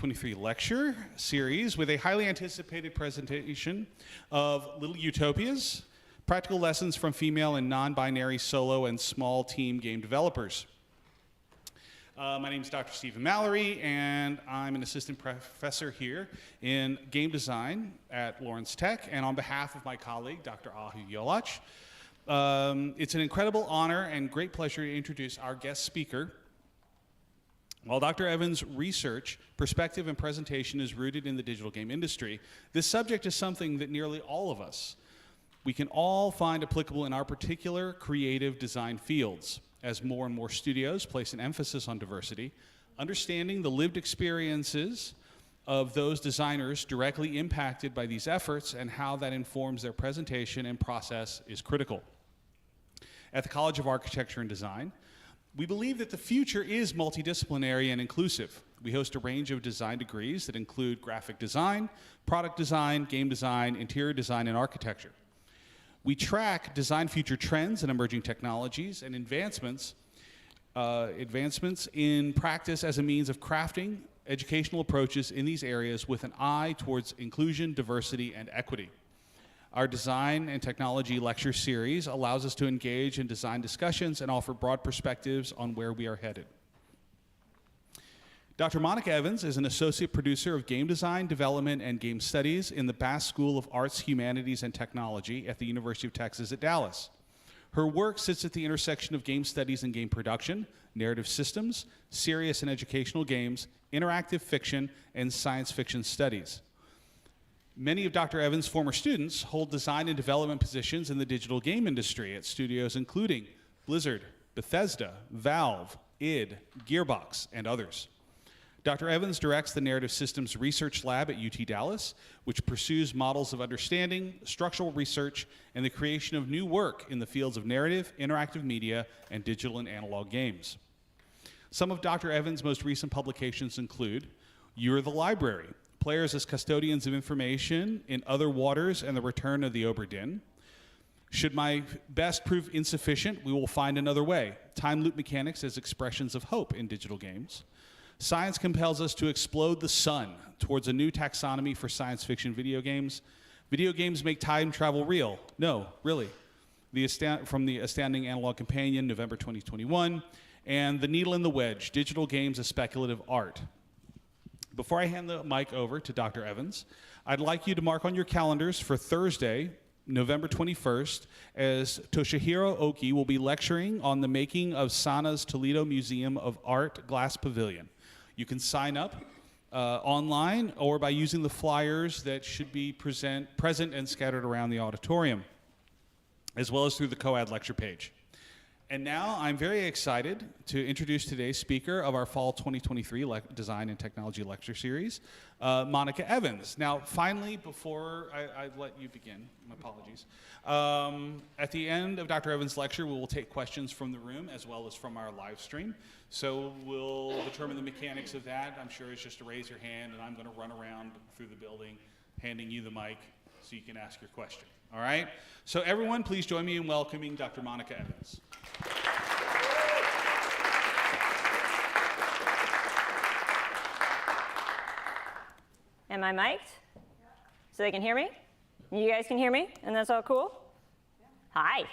2023 lecture series with a highly anticipated presentation of Little Utopias, practical lessons from female and non-binary solo and small team game developers. My name is Dr. Stephen Mallory, and I'm an assistant professor here in game design at Lawrence Tech. And on behalf of my colleague, Dr. Ahu Yolach, it's an incredible honor and great pleasure to introduce our guest speaker. While Dr. Evans' research, perspective, and presentation is rooted in the digital game industry, this subject is something that nearly all of us, we can all find applicable in our particular creative design fields. As more and more studios place an emphasis on diversity, understanding the lived experiences of those designers directly impacted by these efforts and how that informs their presentation and process is critical. At the College of Architecture and Design, we believe that the future is multidisciplinary and inclusive. We host a range of design degrees that include graphic design, product design, game design, interior design, and architecture. We track design future trends and emerging technologies and advancements in practice as a means of crafting educational approaches in these areas with an eye towards inclusion, diversity, and equity. Our design and technology lecture series allows us to engage in design discussions and offer broad perspectives on where we are headed. Dr. Monica Evans is an associate producer of game design, development, and game studies in the Bass School of Arts, Humanities, and Technology at the University of Texas at Dallas. Her work sits at the intersection of game studies and game production, narrative systems, serious and educational games, interactive fiction, and science fiction studies. Many of Dr. Evans' former students hold design and development positions in the digital game industry at studios including Blizzard, Bethesda, Valve, id, Gearbox, and others. Dr. Evans directs the Narrative Systems Research Lab at UT Dallas, which pursues models of understanding, structural research, and the creation of new work in the fields of narrative, interactive media, and digital and analog games. Some of Dr. Evans' most recent publications include You're the Library, Players as Custodians of Information in Other Waters and the Return of the Obra Dinn. Should my best prove insufficient, we will find another way. Time loop mechanics as expressions of hope in digital games. Science compels us to explode the sun towards a new taxonomy for science fiction video games. Video games make time travel real. No, really. From the Astounding Analog Companion, November 2021, and The Needle and the Wedge, Digital Games as Speculative Art. Before I hand the mic over to Dr. Evans, I'd like you to mark on your calendars for Thursday, November 21st, as Toshihiro Oki will be lecturing on the making of Sana's Toledo Museum of Art Glass Pavilion. You can sign up online or by using the flyers that should be present and scattered around the auditorium, as well as through the COAD lecture page. And now I'm very excited to introduce today's speaker of our Fall 2023 Design and Technology Lecture Series, Monica Evans. Now, finally, before I let you begin, my apologies, at the end of Dr. Evans' lecture, we will take questions from the room as well as from our live stream. So we'll determine the mechanics of that. I'm sure it's just to raise your hand, and I'm going to run around through the building handing you the mic so you can ask your question. All right? So everyone, please join me in welcoming Dr. Monica Evans. Am I mic'd? So they can hear me? You guys can hear me? And that's all cool? Hi.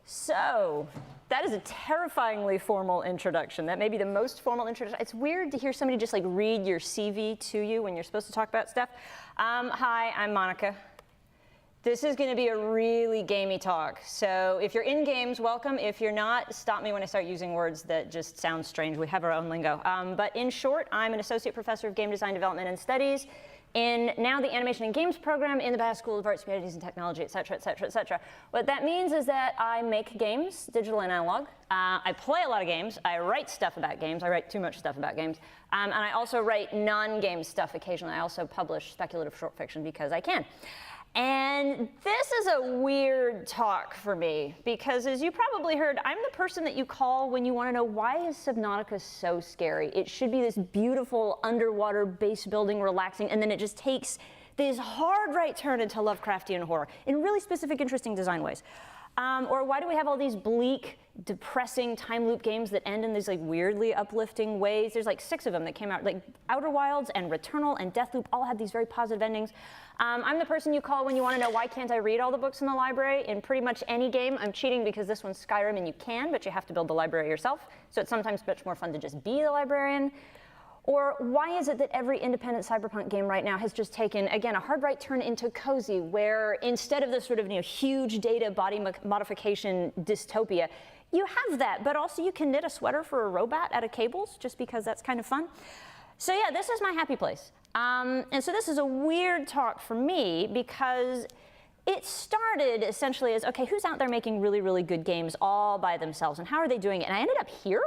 So, that is a terrifyingly formal introduction. That may be the most formal introduction. It's weird to hear somebody just like read your CV to you when you're supposed to talk about stuff. Hi, I'm Monica. This is going to be a really gamey talk. So if you're in games, welcome. If you're not, stop me when I start using words that just sound strange. We have our own lingo. But in short, I'm an associate professor of game design, development, and studies in now the Animation and Games program in the Bass School of Arts, Humanities, and Technology, et cetera, et cetera, et cetera. What that means is that I make games, digital and analog. I play a lot of games. I write stuff about games. I write too much stuff about games. And I also write non-game stuff occasionally. I also publish speculative short fiction because I can. And this is a weird talk for me because, as you probably heard, I'm the person that you call when you want to know why is Subnautica so scary. It should be this beautiful underwater base building, relaxing, and then it just takes this hard right turn into Lovecraftian horror in really specific, interesting design ways. Or why do we have all these bleak depressing time loop games that end in these like weirdly uplifting ways. There's like 6 of them that came out, like Outer Wilds and Returnal and Deathloop all had these very positive endings. I'm the person you call when you want to know why can't I read all the books in the library in pretty much any game. I'm cheating because this one's Skyrim and you can, but you have to build the library yourself. So it's sometimes much more fun to just be the librarian. Or why is it that every independent cyberpunk game right now has just taken, again, a hard right turn into cozy, where instead of the sort of huge data body modification dystopia, you have that, but also you can knit a sweater for a robot out of cables just because that's kind of fun. So yeah, this is my happy place. And so this is a weird talk for me because it started essentially as, okay, who's out there making really, really good games all by themselves and how are they doing it? And I ended up here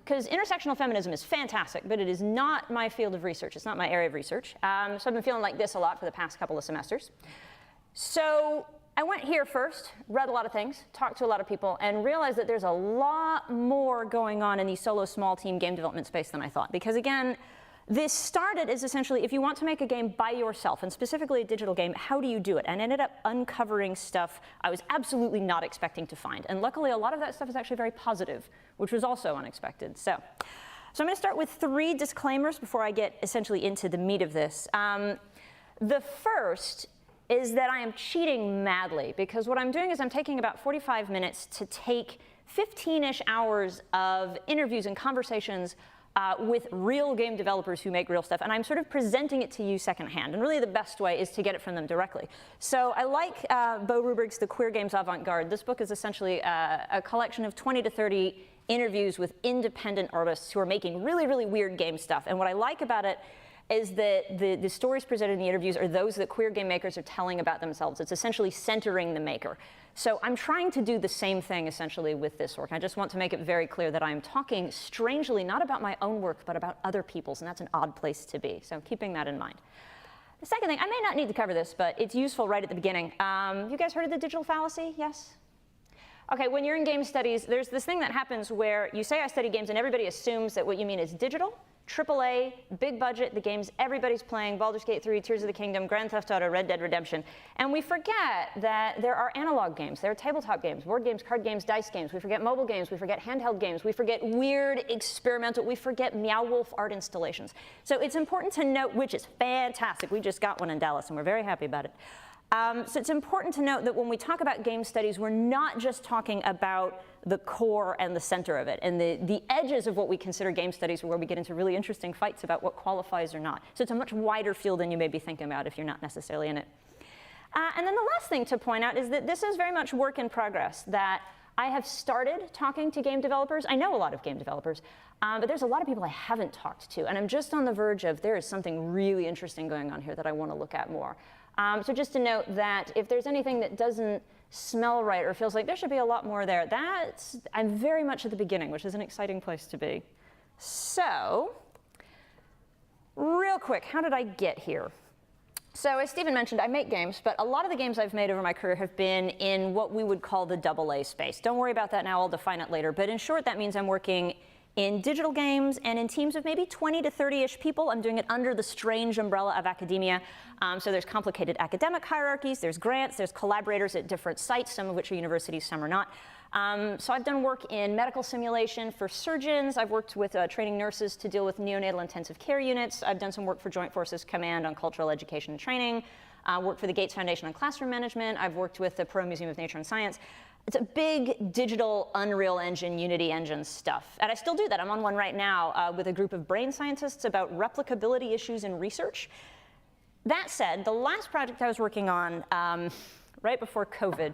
because intersectional feminism is fantastic, but it is not my field of research. It's not my area of research. So I've been feeling like this a lot for the past couple of semesters. So I went here first, read a lot of things, talked to a lot of people, and realized that there's a lot more going on in the solo small team game development space than I thought. Because again, this started as essentially, if you want to make a game by yourself, and specifically a digital game, how do you do it? And I ended up uncovering stuff I was absolutely not expecting to find. And luckily, a lot of that stuff is actually very positive, which was also unexpected. So I'm going to start with 3 disclaimers before I get essentially into the meat of this. The first is that I am cheating madly, because what I'm doing is I'm taking about 45 minutes to take 15-ish hours of interviews and conversations with real game developers who make real stuff, and I'm sort of presenting it to you secondhand. And really the best way is to get it from them directly. So I like Bo Ruberg's The Queer Games Avant-Garde. This book is essentially a collection of 20 to 30 interviews with independent artists who are making really, really weird game stuff. And what I like about it is that the stories presented in the interviews are those that queer game makers are telling about themselves. It's essentially centering the maker. So I'm trying to do the same thing essentially with this work. I just want to make it very clear that I'm talking strangely not about my own work, but about other people's, and that's an odd place to be. So keeping that in mind. The second thing, I may not need to cover this, but it's useful right at the beginning. You guys heard of the digital fallacy? Yes? Okay, when you're in game studies, there's this thing that happens where you say I study games and everybody assumes that what you mean is digital, AAA, big budget, the games everybody's playing, Baldur's Gate 3, Tears of the Kingdom, Grand Theft Auto, Red Dead Redemption. And we forget that there are analog games, there are tabletop games, board games, card games, dice games. We forget mobile games, we forget handheld games, we forget weird experimental, we forget Meow Wolf art installations. So it's important to note, which is fantastic. We just got one in Dallas and we're very happy about it. So it's important to note that when we talk about game studies, we're not just talking about the core and the center of it. And the edges of what we consider game studies are where we get into really interesting fights about what qualifies or not. So it's a much wider field than you may be thinking about if you're not necessarily in it. And then the last thing to point out is that this is very much work in progress, that I have started talking to game developers. I know a lot of game developers, but there's a lot of people I haven't talked to. And I'm just on the verge of, there is something really interesting going on here that I want to look at more. So just to note that if there's anything that doesn't smell right or feels like there should be a lot more there, I'm very much at the beginning, which is an exciting place to be. So, real quick, how did I get here? So as Stephen mentioned, I make games, but a lot of the games I've made over my career have been in what we would call the AA space. Don't worry about that now, I'll define it later. But in short, that means I'm working in digital games and in teams of maybe 20 to 30-ish people. I'm doing it under the strange umbrella of academia. So there's complicated academic hierarchies, there's grants, there's collaborators at different sites, some of which are universities, some are not. So I've done work in medical simulation for surgeons. I've worked with training nurses to deal with neonatal intensive care units. I've done some work for Joint Forces Command on cultural education and training. Worked for the Gates Foundation on classroom management. I've worked with the Perot Museum of Nature and Science. It's a big digital Unreal Engine, Unity Engine stuff. And I still do that. I'm on one right now with a group of brain scientists about replicability issues in research. That said, the last project I was working on right before COVID,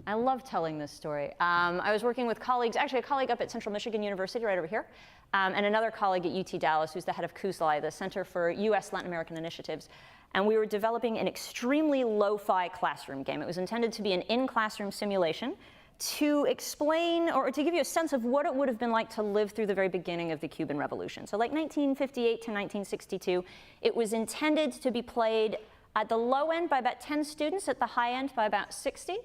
I love telling this story. I was working with colleagues, actually a colleague up at Central Michigan University right over here, and another colleague at UT Dallas who's the head of CUSLI, the Center for US Latin American Initiatives. And we were developing an extremely lo-fi classroom game. It was intended to be an in-classroom simulation to explain or to give you a sense of what it would have been like to live through the very beginning of the Cuban Revolution. So like 1958 to 1962, it was intended to be played at the low end by about 10 students, at the high end by about 60.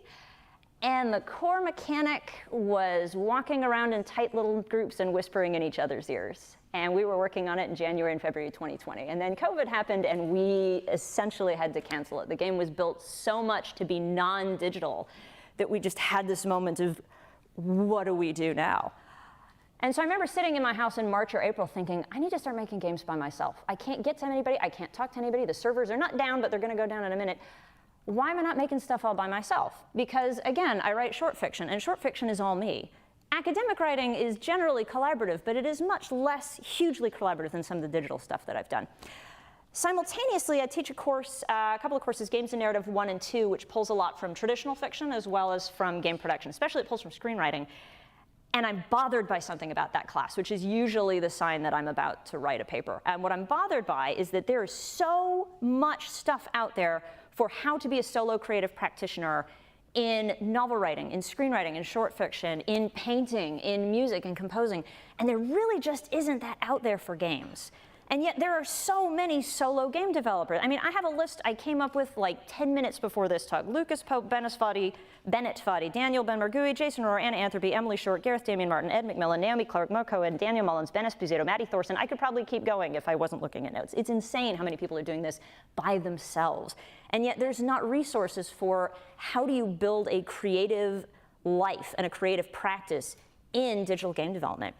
And the core mechanic was walking around in tight little groups and whispering in each other's ears. And we were working on it in January and February 2020. And then COVID happened and we essentially had to cancel it. The game was built so much to be non-digital that we just had this moment of, what do we do now? And so I remember sitting in my house in March or April thinking, I need to start making games by myself. I can't get to anybody, I can't talk to anybody, the servers are not down, but they're gonna go down in a minute. Why am I not making stuff all by myself? Because again, I write short fiction, and short fiction is all me. Academic writing is generally collaborative, but it is much less hugely collaborative than some of the digital stuff that I've done. Simultaneously, I teach a course, a couple of courses, Games and Narrative 1 and 2, which pulls a lot from traditional fiction as well as from game production, especially it pulls from screenwriting. And I'm bothered by something about that class, which is usually the sign that I'm about to write a paper. And what I'm bothered by is that there is so much stuff out there for how to be a solo creative practitioner in novel writing, in screenwriting, in short fiction, in painting, in music, and composing. And there really just isn't that out there for games. And yet there are so many solo game developers. I mean, I have a list I came up with like 10 minutes before this talk. Lucas Pope, Bennett Foddy, Daniel Ben Margui, Jason Rohrer, Anna Anthropy, Emily Short, Gareth Damian Martin, Ed McMillan, Naomi Clark, Mo Cohen, Daniel Mullins, Ben Esposito, Maddie Thorson. I could probably keep going if I wasn't looking at notes. It's insane how many people are doing this by themselves. And yet there's not resources for how do you build a creative life and a creative practice in digital game development.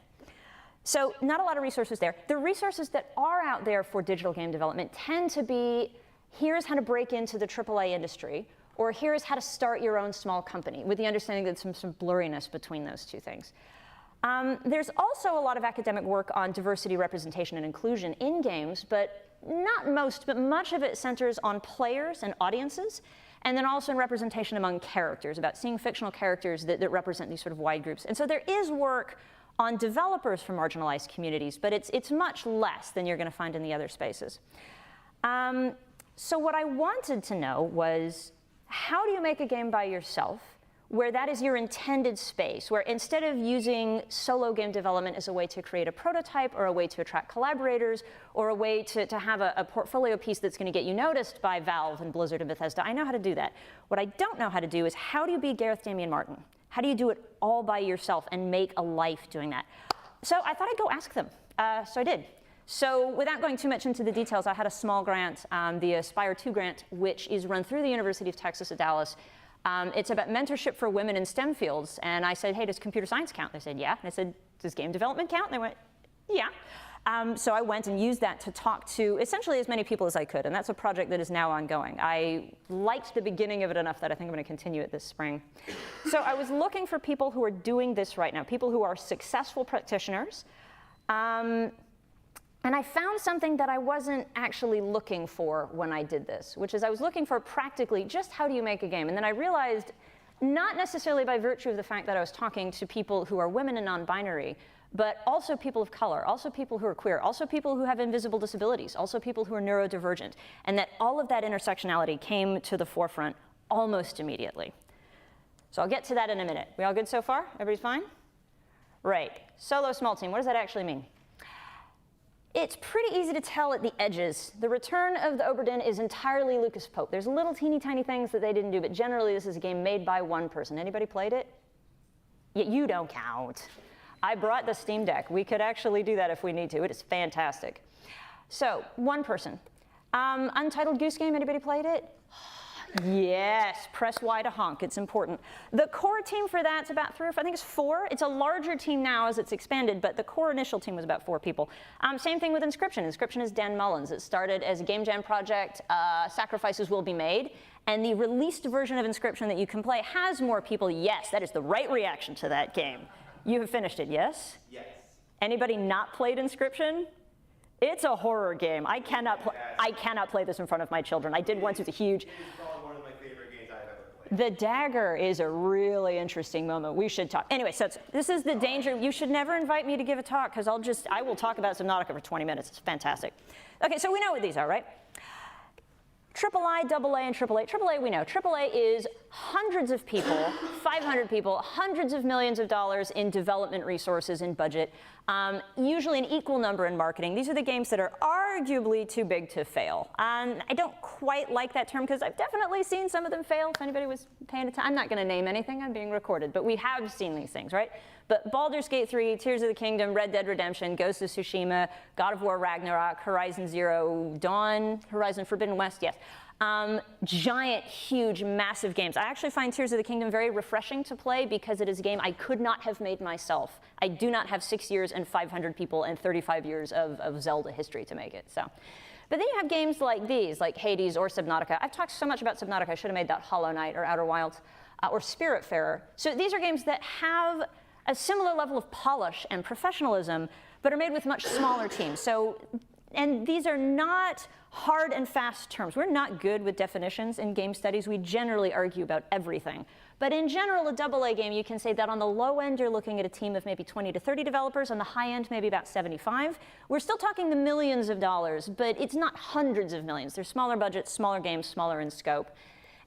So not a lot of resources there. The resources that are out there for digital game development tend to be, here's how to break into the AAA industry, or here's how to start your own small company, with the understanding that there's some blurriness between those two things. There's also a lot of academic work on diversity, representation, and inclusion in games, but not most, but much of it centers on players and audiences, and then also in representation among characters, about seeing fictional characters that represent these sort of wide groups. And so there is work on developers from marginalized communities, but it's much less than you're going to find in the other spaces. So what I wanted to know was, how do you make a game by yourself where that is your intended space, where instead of using solo game development as a way to create a prototype or a way to attract collaborators or a way to have a portfolio piece that's going to get you noticed by Valve and Blizzard and Bethesda, I know how to do that. What I don't know how to do is, how do you be Gareth Damian Martin? How do you do it all by yourself and make a life doing that? So I thought I'd go ask them. So I did. So without going too much into the details, I had a small grant, the Aspire 2 grant, which is run through the University of Texas at Dallas. It's about mentorship for women in STEM fields. And I said, hey, does computer science count? They said, yeah. And I said, does game development count? And they went, yeah. So I went and used that to talk to essentially as many people as I could. And that's a project that is now ongoing. I liked the beginning of it enough that I think I'm going to continue it this spring. So I was looking for people who are doing this right now, people who are successful practitioners. And I found something that I wasn't actually looking for when I did this, which is I was looking for practically just how do you make a game. And then I realized, not necessarily by virtue of the fact that I was talking to people who are women and non-binary, but also people of color, also people who are queer, also people who have invisible disabilities, also people who are neurodivergent, and that all of that intersectionality came to the forefront almost immediately. So I'll get to that in a minute. We all good so far? Everybody's fine? Right. Solo small team, what does that actually mean? It's pretty easy to tell at the edges. The Return of the Obra Dinn is entirely Lucas Pope. There's little teeny tiny things that they didn't do, but generally this is a game made by one person. Anybody played it? Yeah, you don't count. I brought the Steam Deck. We could actually do that if we need to. It is fantastic. So, one person. Untitled Goose Game, anybody played it? Yes, press Y to honk, it's important. The core team for that's about 3 or 4, I think it's 4. It's a larger team now as it's expanded, but the core initial team was about 4 people. Same thing with Inscription. Inscription is Dan Mullins. It started as a game jam project, sacrifices will be made, and the released version of Inscription that you can play has more people. Yes, that is the right reaction to that game. You have finished it, yes? Yes. Anybody not played Inscription? It's a horror game. I cannot play this in front of my children. I did once, it was a huge... One of my favorite games I've ever played. The dagger is a really interesting moment. We should talk. Anyway, so this is the danger. You should never invite me to give a talk, because I will talk about Subnautica for 20 minutes. It's fantastic. Okay, so we know what these are, right? III, AA, and AAA. AAA we know. AAA is hundreds of people, 500 people, hundreds of millions of dollars in development resources and budget, usually an equal number in marketing. These are the games that are arguably too big to fail. I don't quite like that term because I've definitely seen some of them fail. If anybody was paying attention, I'm not going to name anything. I'm being recorded, but we have seen these things, right? But Baldur's Gate 3, Tears of the Kingdom, Red Dead Redemption, Ghost of Tsushima, God of War Ragnarok, Horizon Zero Dawn, Horizon Forbidden West, yes. Giant, huge, massive games. I actually find Tears of the Kingdom very refreshing to play because it is a game I could not have made myself. I do not have 6 years and 500 people and 35 years of Zelda history to make it. So. But then you have games like these, like Hades or Subnautica. I've talked so much about Subnautica, I should have made that Hollow Knight or Outer Wilds or Spiritfarer. So these are games that have a similar level of polish and professionalism, but are made with much smaller teams. So, and these are not hard and fast terms. We're not good with definitions in game studies. We generally argue about everything. But in general, a AA game, you can say that on the low end, you're looking at a team of maybe 20 to 30 developers. On the high end, maybe about 75. We're still talking the millions of dollars, but it's not hundreds of millions. They're smaller budgets, smaller games, smaller in scope.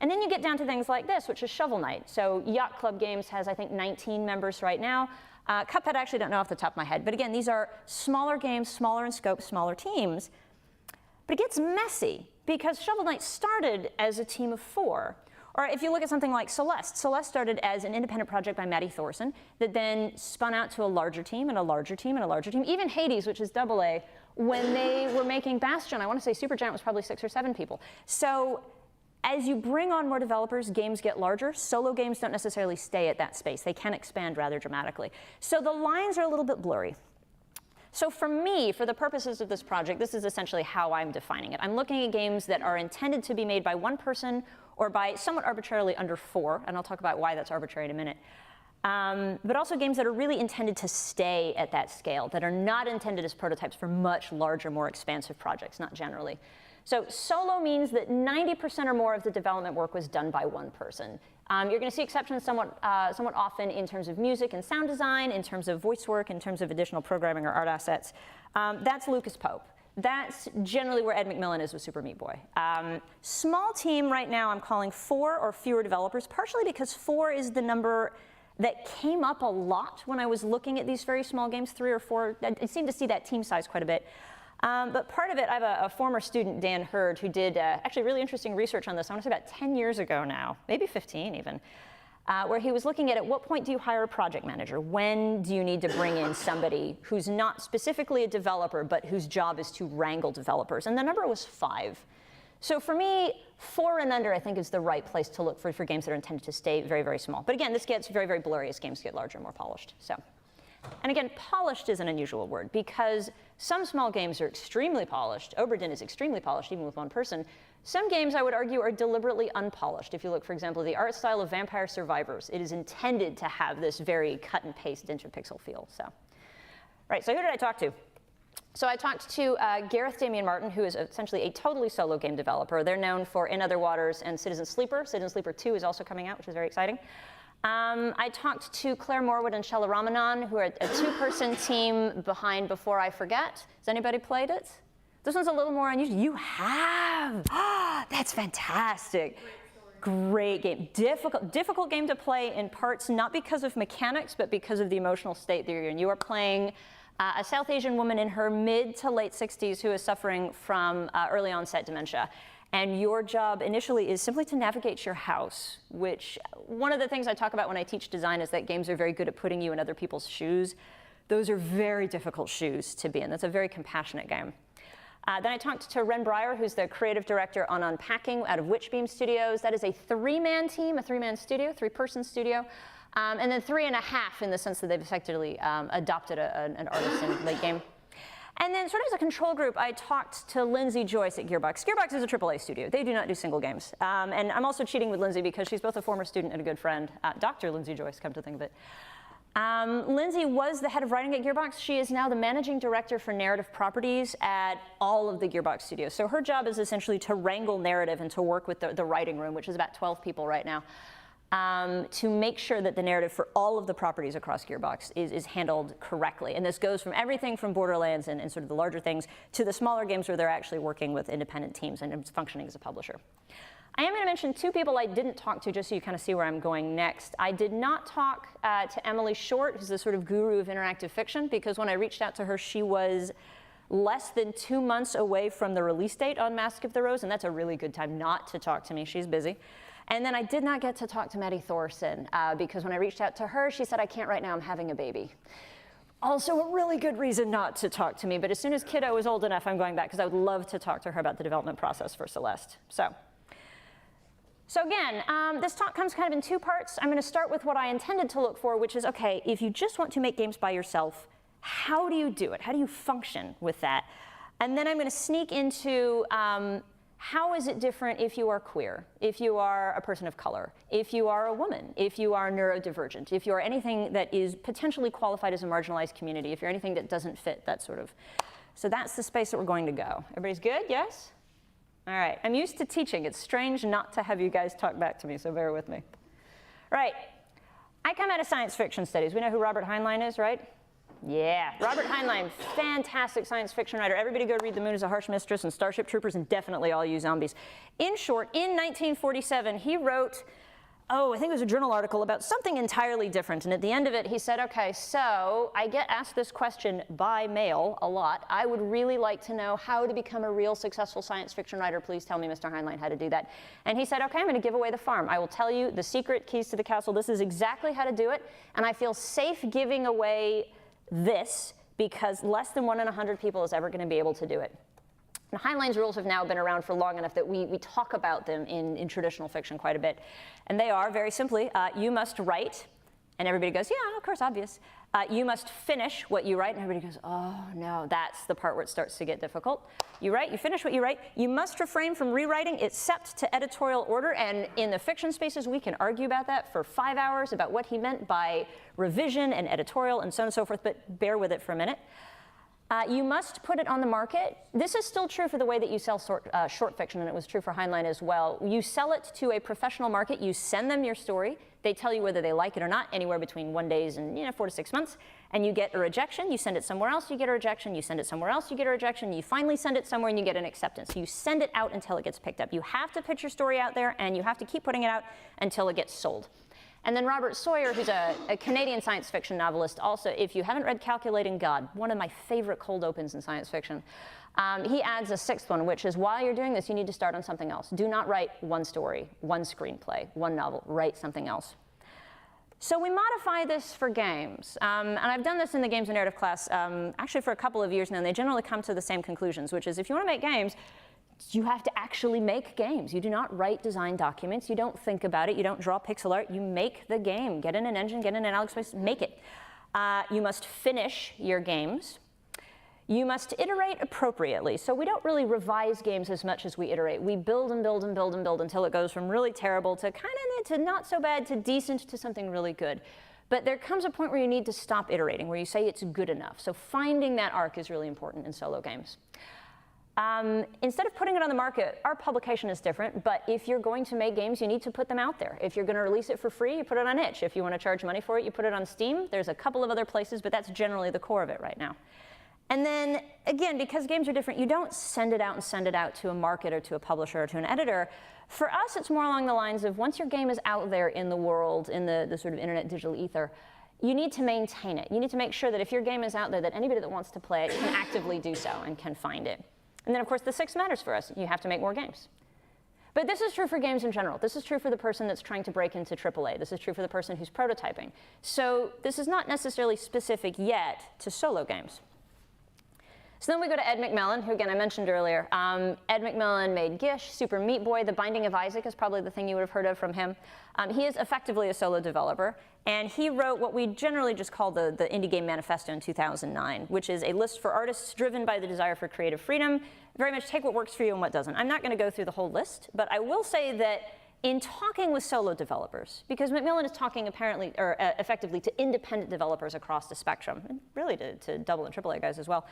And then you get down to things like this, which is Shovel Knight. So Yacht Club Games has, I think, 19 members right now. Cuphead, I actually don't know off the top of my head. But again, these are smaller games, smaller in scope, smaller teams. But it gets messy because Shovel Knight started as a team of 4. Or if you look at something like Celeste, Celeste started as an independent project by Matty Thorson that then spun out to a larger team and a larger team and a larger team. Even Hades, which is AA, when they were making Bastion, I want to say Supergiant was probably 6 or 7 people. So as you bring on more developers, games get larger. Solo games don't necessarily stay at that space. They can expand rather dramatically. So the lines are a little bit blurry. So for me, for the purposes of this project, this is essentially how I'm defining it. I'm looking at games that are intended to be made by 1 person or by somewhat arbitrarily under 4, and I'll talk about why that's arbitrary in a minute. But also games that are really intended to stay at that scale, that are not intended as prototypes for much larger, more expansive projects, not generally. So solo means that 90% or more of the development work was done by 1 person. You're going to see exceptions somewhat often in terms of music and sound design, in terms of voice work, in terms of additional programming or art assets. That's Lucas Pope. That's generally where Ed McMillan is with Super Meat Boy. Small team right now I'm calling 4 or fewer developers, partially because 4 is the number that came up a lot when I was looking at these very small games, 3 or 4. I seem to see that team size quite a bit. But part of it, I have a former student, Dan Hurd, who did actually really interesting research on this, I want to say about 10 years ago now, maybe 15 even, where he was looking at what point do you hire a project manager? When do you need to bring in somebody who's not specifically a developer, but whose job is to wrangle developers? And the number was 5. So for me, 4 and under, I think, is the right place to look for games that are intended to stay very, very small. But again, this gets very, very blurry as games get larger and more polished. So. And again, polished is an unusual word because some small games are extremely polished. Oberdin is extremely polished, even with 1 person. Some games, I would argue, are deliberately unpolished. If you look, for example, at the art style of Vampire Survivors, it is intended to have this very cut and paste interpixel feel. So, right, so who did I talk to? So I talked to Gareth Damian Martin, who is essentially a totally solo game developer. They're known for In Other Waters and Citizen Sleeper. Citizen Sleeper 2 is also coming out, which is very exciting. I talked to Claire Morwood and Shella Ramanan, who are a 2-person team behind Before I Forget. Has anybody played it? This one's a little more unusual. You have! That's fantastic. Great game. Difficult game to play in parts, not because of mechanics, but because of the emotional state that you're in. You are playing a South Asian woman in her mid to late 60s who is suffering from early onset dementia. And your job initially is simply to navigate your house, which one of the things I talk about when I teach design is that games are very good at putting you in other people's shoes. Those are very difficult shoes to be in. That's a very compassionate game. Then I talked to Ren Breyer, who's the creative director on Unpacking out of Witchbeam Studios. That is a 3-man team, a 3-man studio, 3-person studio. And then 3.5 in the sense that they've effectively adopted an artist in late game. And then sort of as a control group, I talked to Lindsay Joyce at Gearbox. Gearbox is a AAA studio. They do not do single games. And I'm also cheating with Lindsay because she's both a former student and a good friend. Dr. Lindsay Joyce, come to think of it. Lindsay was the head of writing at Gearbox. She is now the managing director for narrative properties at all of the Gearbox studios. So her job is essentially to wrangle narrative and to work with the writing room, which is about 12 people right now. To make sure that the narrative for all of the properties across Gearbox is handled correctly. And this goes from everything from Borderlands and sort of the larger things to the smaller games where they're actually working with independent teams and functioning as a publisher. I am going to mention 2 people I didn't talk to just so you kind of see where I'm going next. I did not talk to Emily Short, who's the sort of guru of interactive fiction, because when I reached out to her, she was less than 2 months away from the release date on Mask of the Rose, and that's a really good time not to talk to me. She's busy. And then I did not get to talk to Matty Thorson because when I reached out to her, she said, I can't right now, I'm having a baby. Also a really good reason not to talk to me, but as soon as kiddo was old enough, I'm going back because I would love to talk to her about the development process for Celeste. So So again, this talk comes kind of in two parts. I'm going to start with what I intended to look for, which is, okay, if you just want to make games by yourself, how do you do it? How do you function with that? And then I'm going to sneak into how is it different if you are queer, if you are a person of color, if you are a woman, if you are neurodivergent, if you are anything that is potentially qualified as a marginalized community, if you're anything that doesn't fit that sort of. So that's the space that we're going to go. Everybody's good? Yes? All right. I'm used to teaching. It's strange not to have you guys talk back to me, so bear with me. Right. I come out of science fiction studies. We know who Robert Heinlein is, right? Yeah, Robert Heinlein, fantastic science fiction writer. Everybody go read The Moon is a Harsh Mistress and Starship Troopers, and definitely All You Zombies. In short, in 1947, he wrote, I think it was a journal article about something entirely different. And at the end of it, he said, okay, so I get asked this question by mail a lot. I would really like to know how to become a real successful science fiction writer. Please tell me, Mr. Heinlein, how to do that. And he said, okay, I'm going to give away the farm. I will tell you the secret keys to the castle. This is exactly how to do it. And I feel safe giving away this because less than 1 in 100 people is ever going to be able to do it. And Heinlein's rules have now been around for long enough that we talk about them in traditional fiction quite a bit. And they are, very simply, you must write, and everybody goes, yeah, of course, obvious. You must finish what you write, and everybody goes, oh, no, that's the part where it starts to get difficult. You write, you finish what you write. You must refrain from rewriting except to editorial order, and in the fiction spaces, we can argue about that for 5 hours about what he meant by revision and editorial and so on and so forth, but bear with it for a minute. You must put it on the market. This is still true for the way that you sell short fiction, and it was true for Heinlein as well. You sell it to a professional market. You send them your story. They tell you whether they like it or not, anywhere between 1 day and 4 to 6 months. And you get a rejection. You send it somewhere else. You get a rejection. You send it somewhere else. You get a rejection. You finally send it somewhere, and you get an acceptance. You send it out until it gets picked up. You have to put your story out there, and you have to keep putting it out until it gets sold. And then Robert Sawyer, who's a Canadian science fiction novelist, also, if you haven't read Calculating God, one of my favorite cold opens in science fiction, he adds a 6th one, which is, while you're doing this, you need to start on something else. Do not write one story, one screenplay, one novel. Write something else. So we modify this for games. And I've done this in the games and narrative class actually for a couple of years now, and they generally come to the same conclusions, which is if you want to make games, you have to actually make games. You do not write design documents. You don't think about it. You don't draw pixel art. You make the game. Get in an engine, get in an analog space, make it. You must finish your games. You must iterate appropriately. So we don't really revise games as much as we iterate. We build and build and build and build until it goes from really terrible to kind of to not so bad to decent to something really good. But there comes a point where you need to stop iterating, where you say it's good enough. So finding that arc is really important in solo games. Instead of putting it on the market, our publication is different, but if you're going to make games, you need to put them out there. If you're going to release it for free, you put it on itch. If you want to charge money for it, you put it on Steam. There's a couple of other places, but that's generally the core of it right now. And then, again, because games are different, you don't send it out to a market or to a publisher or to an editor. For us, it's more along the lines of once your game is out there in the world, in the sort of internet digital ether, you need to maintain it. You need to make sure that if your game is out there, that anybody that wants to play it can actively do so and can find it. And then, of course, the 6th matters for us. You have to make more games. But this is true for games in general. This is true for the person that's trying to break into AAA. This is true for the person who's prototyping. So this is not necessarily specific yet to solo games. So then we go to Ed McMillan, who, again, I mentioned earlier. Ed McMillan made Gish, Super Meat Boy. The Binding of Isaac is probably the thing you would have heard of from him. He is effectively a solo developer. And he wrote what we generally just call the Indie Game Manifesto in 2009, which is a list for artists driven by the desire for creative freedom. Very much take what works for you and what doesn't. I'm not going to go through the whole list, but I will say that in talking with solo developers, because McMillan is talking apparently, or effectively to independent developers across the spectrum, and really to double and AAA guys as well,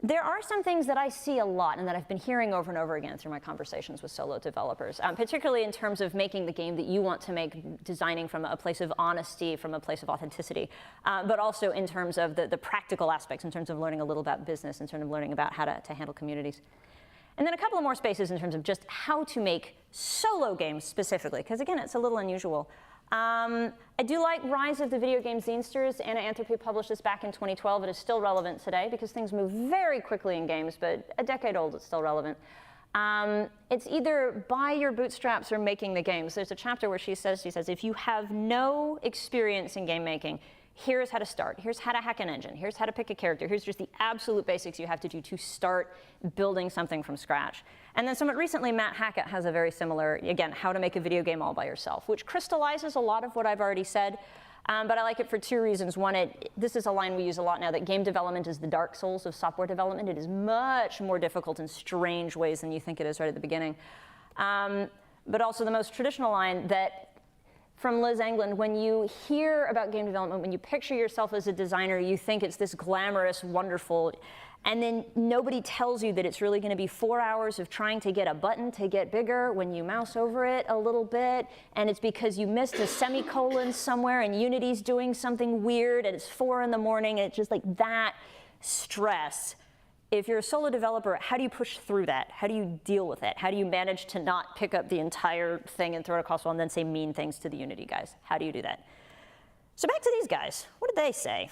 there are some things that I see a lot and that I've been hearing over and over again through my conversations with solo developers, particularly in terms of making the game that you want to make, designing from a place of honesty, from a place of authenticity, but also in terms of the practical aspects, in terms of learning a little about business, in terms of learning about how to handle communities. And then a couple of more spaces in terms of just how to make solo games specifically, because again, it's a little unusual. I do like Rise of the Video Game Zinesters. Anna Anthropy published this back in 2012. It is still relevant today because things move very quickly in games, but a decade old, it's still relevant. It's either by your bootstraps or making the games. There's a chapter where she says, if you have no experience in game making, Here's how to start. Here's how to hack an engine. Here's how to pick a character. Here's just the absolute basics you have to do to start building something from scratch. And then somewhat recently, Matt Hackett has a very similar, again, how to make a video game all by yourself, which crystallizes a lot of what I've already said. But I like it for two reasons. One, this is a line we use a lot now, that game development is the Dark Souls of software development. It is much more difficult in strange ways than you think it is right at the beginning. But also the most traditional line that from Liz Englund, when you hear about game development, when you picture yourself as a designer, you think it's this glamorous, wonderful, and then nobody tells you that it's really going to be 4 hours of trying to get a button to get bigger when you mouse over it a little bit, and it's because you missed a semicolon somewhere and Unity's doing something weird and it's 4 in the morning, and it's just like that stress. If you're a solo developer, how do you push through that? How do you deal with it? How do you manage to not pick up the entire thing and throw it across the wall and then say mean things to the Unity guys? How do you do that? So back to these guys. What did they say?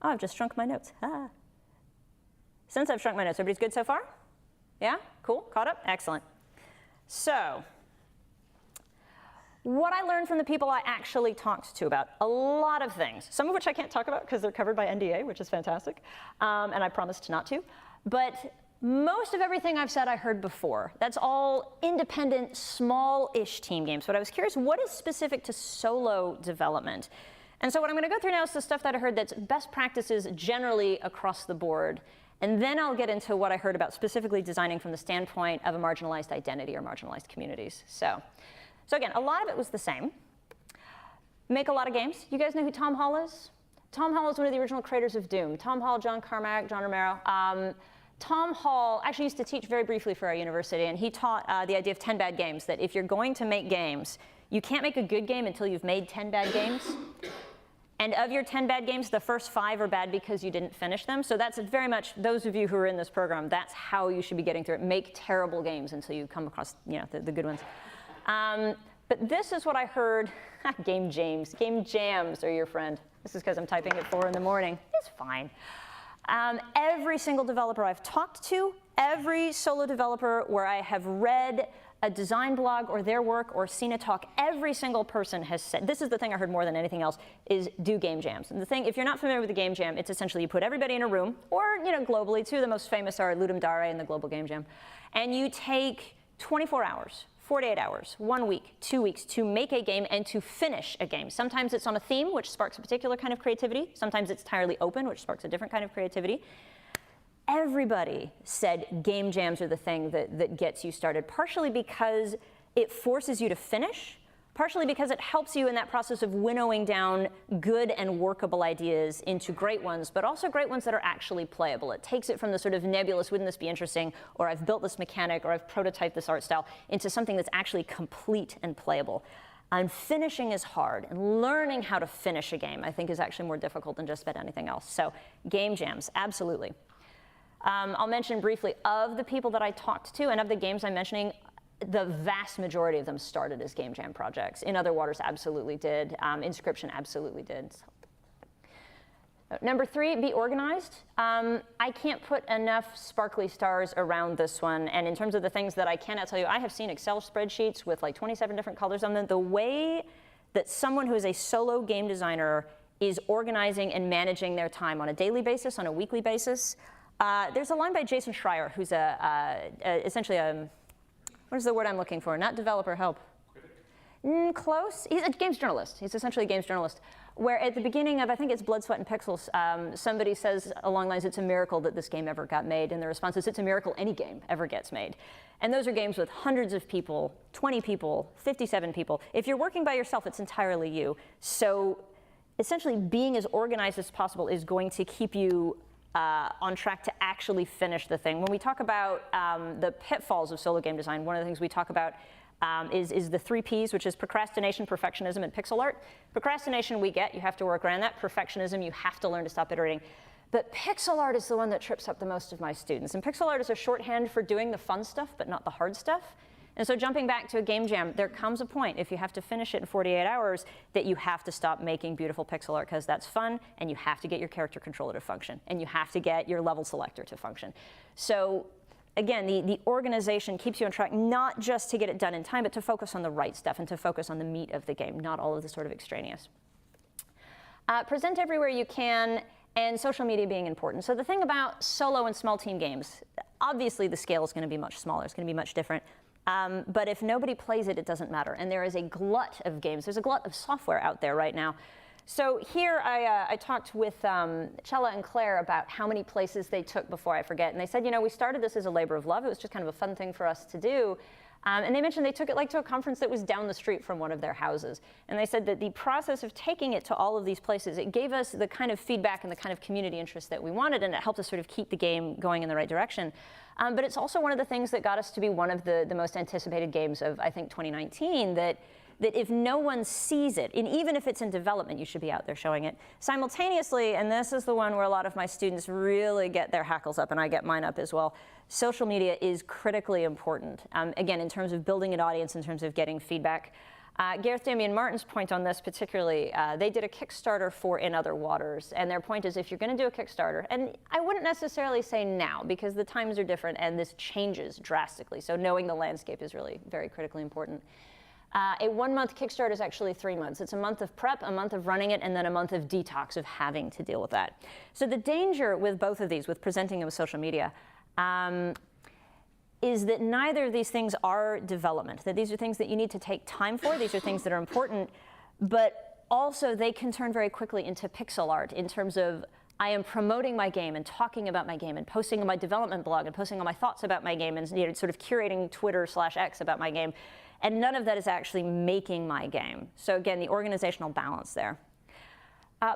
Oh, I've just shrunk my notes. Since I've shrunk my notes, everybody's good so far? Yeah? Cool? Caught up? Excellent. So what I learned from the people I actually talked to about a lot of things, some of which I can't talk about because they're covered by NDA, which is fantastic, and I promised not to. But most of everything I've said I heard before. That's all independent, small-ish team games. But I was curious, what is specific to solo development? And so what I'm going to go through now is the stuff that I heard that's best practices generally across the board. And then I'll get into what I heard about specifically designing from the standpoint of a marginalized identity or marginalized communities. So again, a lot of it was the same. Make a lot of games. You guys know who Tom Hall is? Tom Hall is one of the original creators of Doom. Tom Hall, John Carmack, John Romero. Tom Hall actually used to teach very briefly for our university, and he taught the idea of 10 bad games, that if you're going to make games, you can't make a good game until you've made 10 bad games. And of your 10 bad games, the first 5 are bad because you didn't finish them. So that's very much, those of you who are in this program, that's how you should be getting through it. Make terrible games until you come across the good ones. But this is what I heard. Game jams are your friend. This is because I'm typing at 4 in the morning. It's fine. Every single developer I've talked to, every solo developer where I have read a design blog or their work or seen a talk, every single person has said, this is the thing I heard more than anything else, is do game jams. And the thing, if you're not familiar with the game jam, it's essentially you put everybody in a room, or globally, 2 of the most famous are Ludum Dare and the Global Game Jam, and you take 24 hours, 48 hours, 1 week, 2 weeks to make a game and to finish a game. Sometimes it's on a theme, which sparks a particular kind of creativity. Sometimes it's entirely open, which sparks a different kind of creativity. Everybody said game jams are the thing that gets you started, partially because it forces you to finish, partially because it helps you in that process of winnowing down good and workable ideas into great ones, but also great ones that are actually playable. It takes it from the sort of nebulous, wouldn't this be interesting, or I've built this mechanic, or I've prototyped this art style, into something that's actually complete and playable. And finishing is hard, and learning how to finish a game, I think, is actually more difficult than just about anything else. So game jams, absolutely. I'll mention briefly, of the people that I talked to and of the games I'm mentioning, the vast majority of them started as game jam projects. In Other Waters absolutely did. Inscription absolutely did. Number 3, be organized. I can't put enough sparkly stars around this one. And in terms of the things that I cannot tell you, I have seen Excel spreadsheets with like 27 different colors on them. The way that someone who is a solo game designer is organizing and managing their time on a daily basis, on a weekly basis. There's a line by Jason Schreier, who's essentially a, what is the word I'm looking for? Not developer, help. Close. He's a games journalist. He's essentially a games journalist. Where at the beginning of, I think it's Blood, Sweat, and Pixels, somebody says along the lines, it's a miracle that this game ever got made. And the response is, it's a miracle any game ever gets made. And those are games with hundreds of people, 20 people, 57 people. If you're working by yourself, it's entirely you. So essentially being as organized as possible is going to keep you on track to actually finish the thing. When we talk about the pitfalls of solo game design, one of the things we talk about is the 3 Ps, which is procrastination, perfectionism, and pixel art. Procrastination we get, you have to work around that. Perfectionism, you have to learn to stop iterating. But pixel art is the one that trips up the most of my students. And pixel art is a shorthand for doing the fun stuff, but not the hard stuff. And so jumping back to a game jam, there comes a point, if you have to finish it in 48 hours, that you have to stop making beautiful pixel art, because that's fun, and you have to get your character controller to function, and you have to get your level selector to function. So again, the organization keeps you on track, not just to get it done in time, but to focus on the right stuff and to focus on the meat of the game, not all of the sort of extraneous. present everywhere you can, and social media being important. So the thing about solo and small team games, obviously the scale is going to be much smaller. It's going to be much different. But if nobody plays it, it doesn't matter. And there is a glut of games. There's a glut of software out there right now. So here I talked with Chella and Claire about how many places they took before I forget. And they said, you know, we started this as a labor of love. It was just kind of a fun thing for us to do. And they mentioned they took it like to a conference that was down the street from one of their houses. And they said that the process of taking it to all of these places, it gave us the kind of feedback and the kind of community interest that we wanted, and it helped us sort of keep the game going in the right direction. But it's also one of the things that got us to be one of the most anticipated games of, I think, 2019, that if no one sees it, and even if it's in development, you should be out there showing it. Simultaneously, and this is the one where a lot of my students really get their hackles up, and I get mine up as well, social media is critically important. Again, in terms of building an audience, in terms of getting feedback. Gareth, Damian Martin's point on this particularly, they did a Kickstarter for In Other Waters, and their point is if you're going to do a Kickstarter, and I wouldn't necessarily say now because the times are different and this changes drastically, so knowing the landscape is really very critically important. A 1-month Kickstarter is actually 3 months. It's a month of prep, a month of running it, and then a month of detox of having to deal with that. So the danger with both of these, with presenting it with social media, is that neither of these things are development, that these are things that you need to take time for, these are things that are important, but also they can turn very quickly into pixel art in terms of I am promoting my game and talking about my game and posting on my development blog and posting on my thoughts about my game and sort of curating Twitter/X about my game. And none of that is actually making my game. So again, the organizational balance there.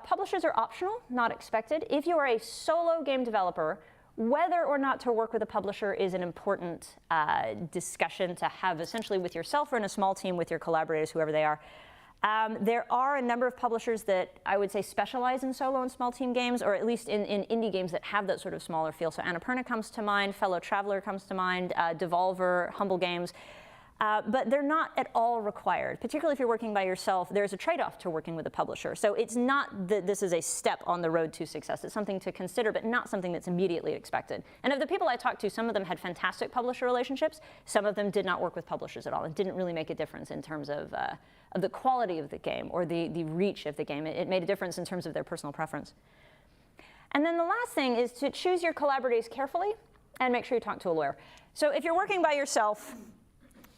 Publishers are optional, not expected. If you are a solo game developer, whether or not to work with a publisher is an important discussion to have essentially with yourself or in a small team with your collaborators, whoever they are. There are a number of publishers that I would say specialize in solo and small team games, or at least in indie games that have that sort of smaller feel. So Annapurna comes to mind, Fellow Traveler comes to mind, Devolver, Humble Games. But they're not at all required, particularly if you're working by yourself. There's a trade-off to working with a publisher. So it's not that this is a step on the road to success. It's something to consider, but not something that's immediately expected. And of the people I talked to, some of them had fantastic publisher relationships. Some of them did not work with publishers at all. It didn't really make a difference in terms of the quality of the game or the reach of the game. It made a difference in terms of their personal preference. And then the last thing is to choose your collaborators carefully and make sure you talk to a lawyer. So if you're working by yourself,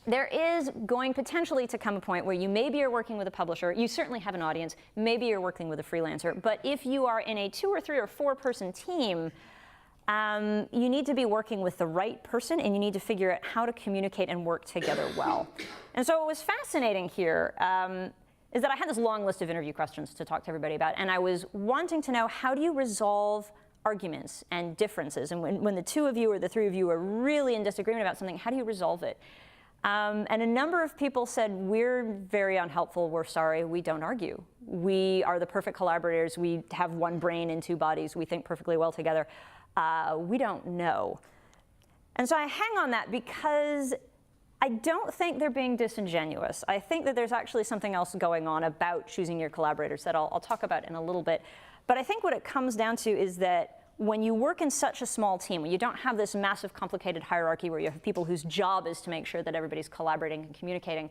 there is going potentially to come a point where you maybe are working with a publisher, you certainly have an audience, maybe you're working with a freelancer, but if you are in a 2 or 3 or 4 person team, you need to be working with the right person and you need to figure out how to communicate and work together well. And so what was fascinating here is that I had this long list of interview questions to talk to everybody about, and I was wanting to know how do you resolve arguments and differences, and when the 2 of you or the 3 of you are really in disagreement about something, how do you resolve it? And a number of people said, we're very unhelpful, we're sorry, we don't argue. We are the perfect collaborators, we have 1 brain and 2 bodies, we think perfectly well together. We don't know. And so I hang on that because I don't think they're being disingenuous. I think that there's actually something else going on about choosing your collaborators that I'll talk about in a little bit. But I think what it comes down to is that when you work in such a small team, when you don't have this massive, complicated hierarchy where you have people whose job is to make sure that everybody's collaborating and communicating,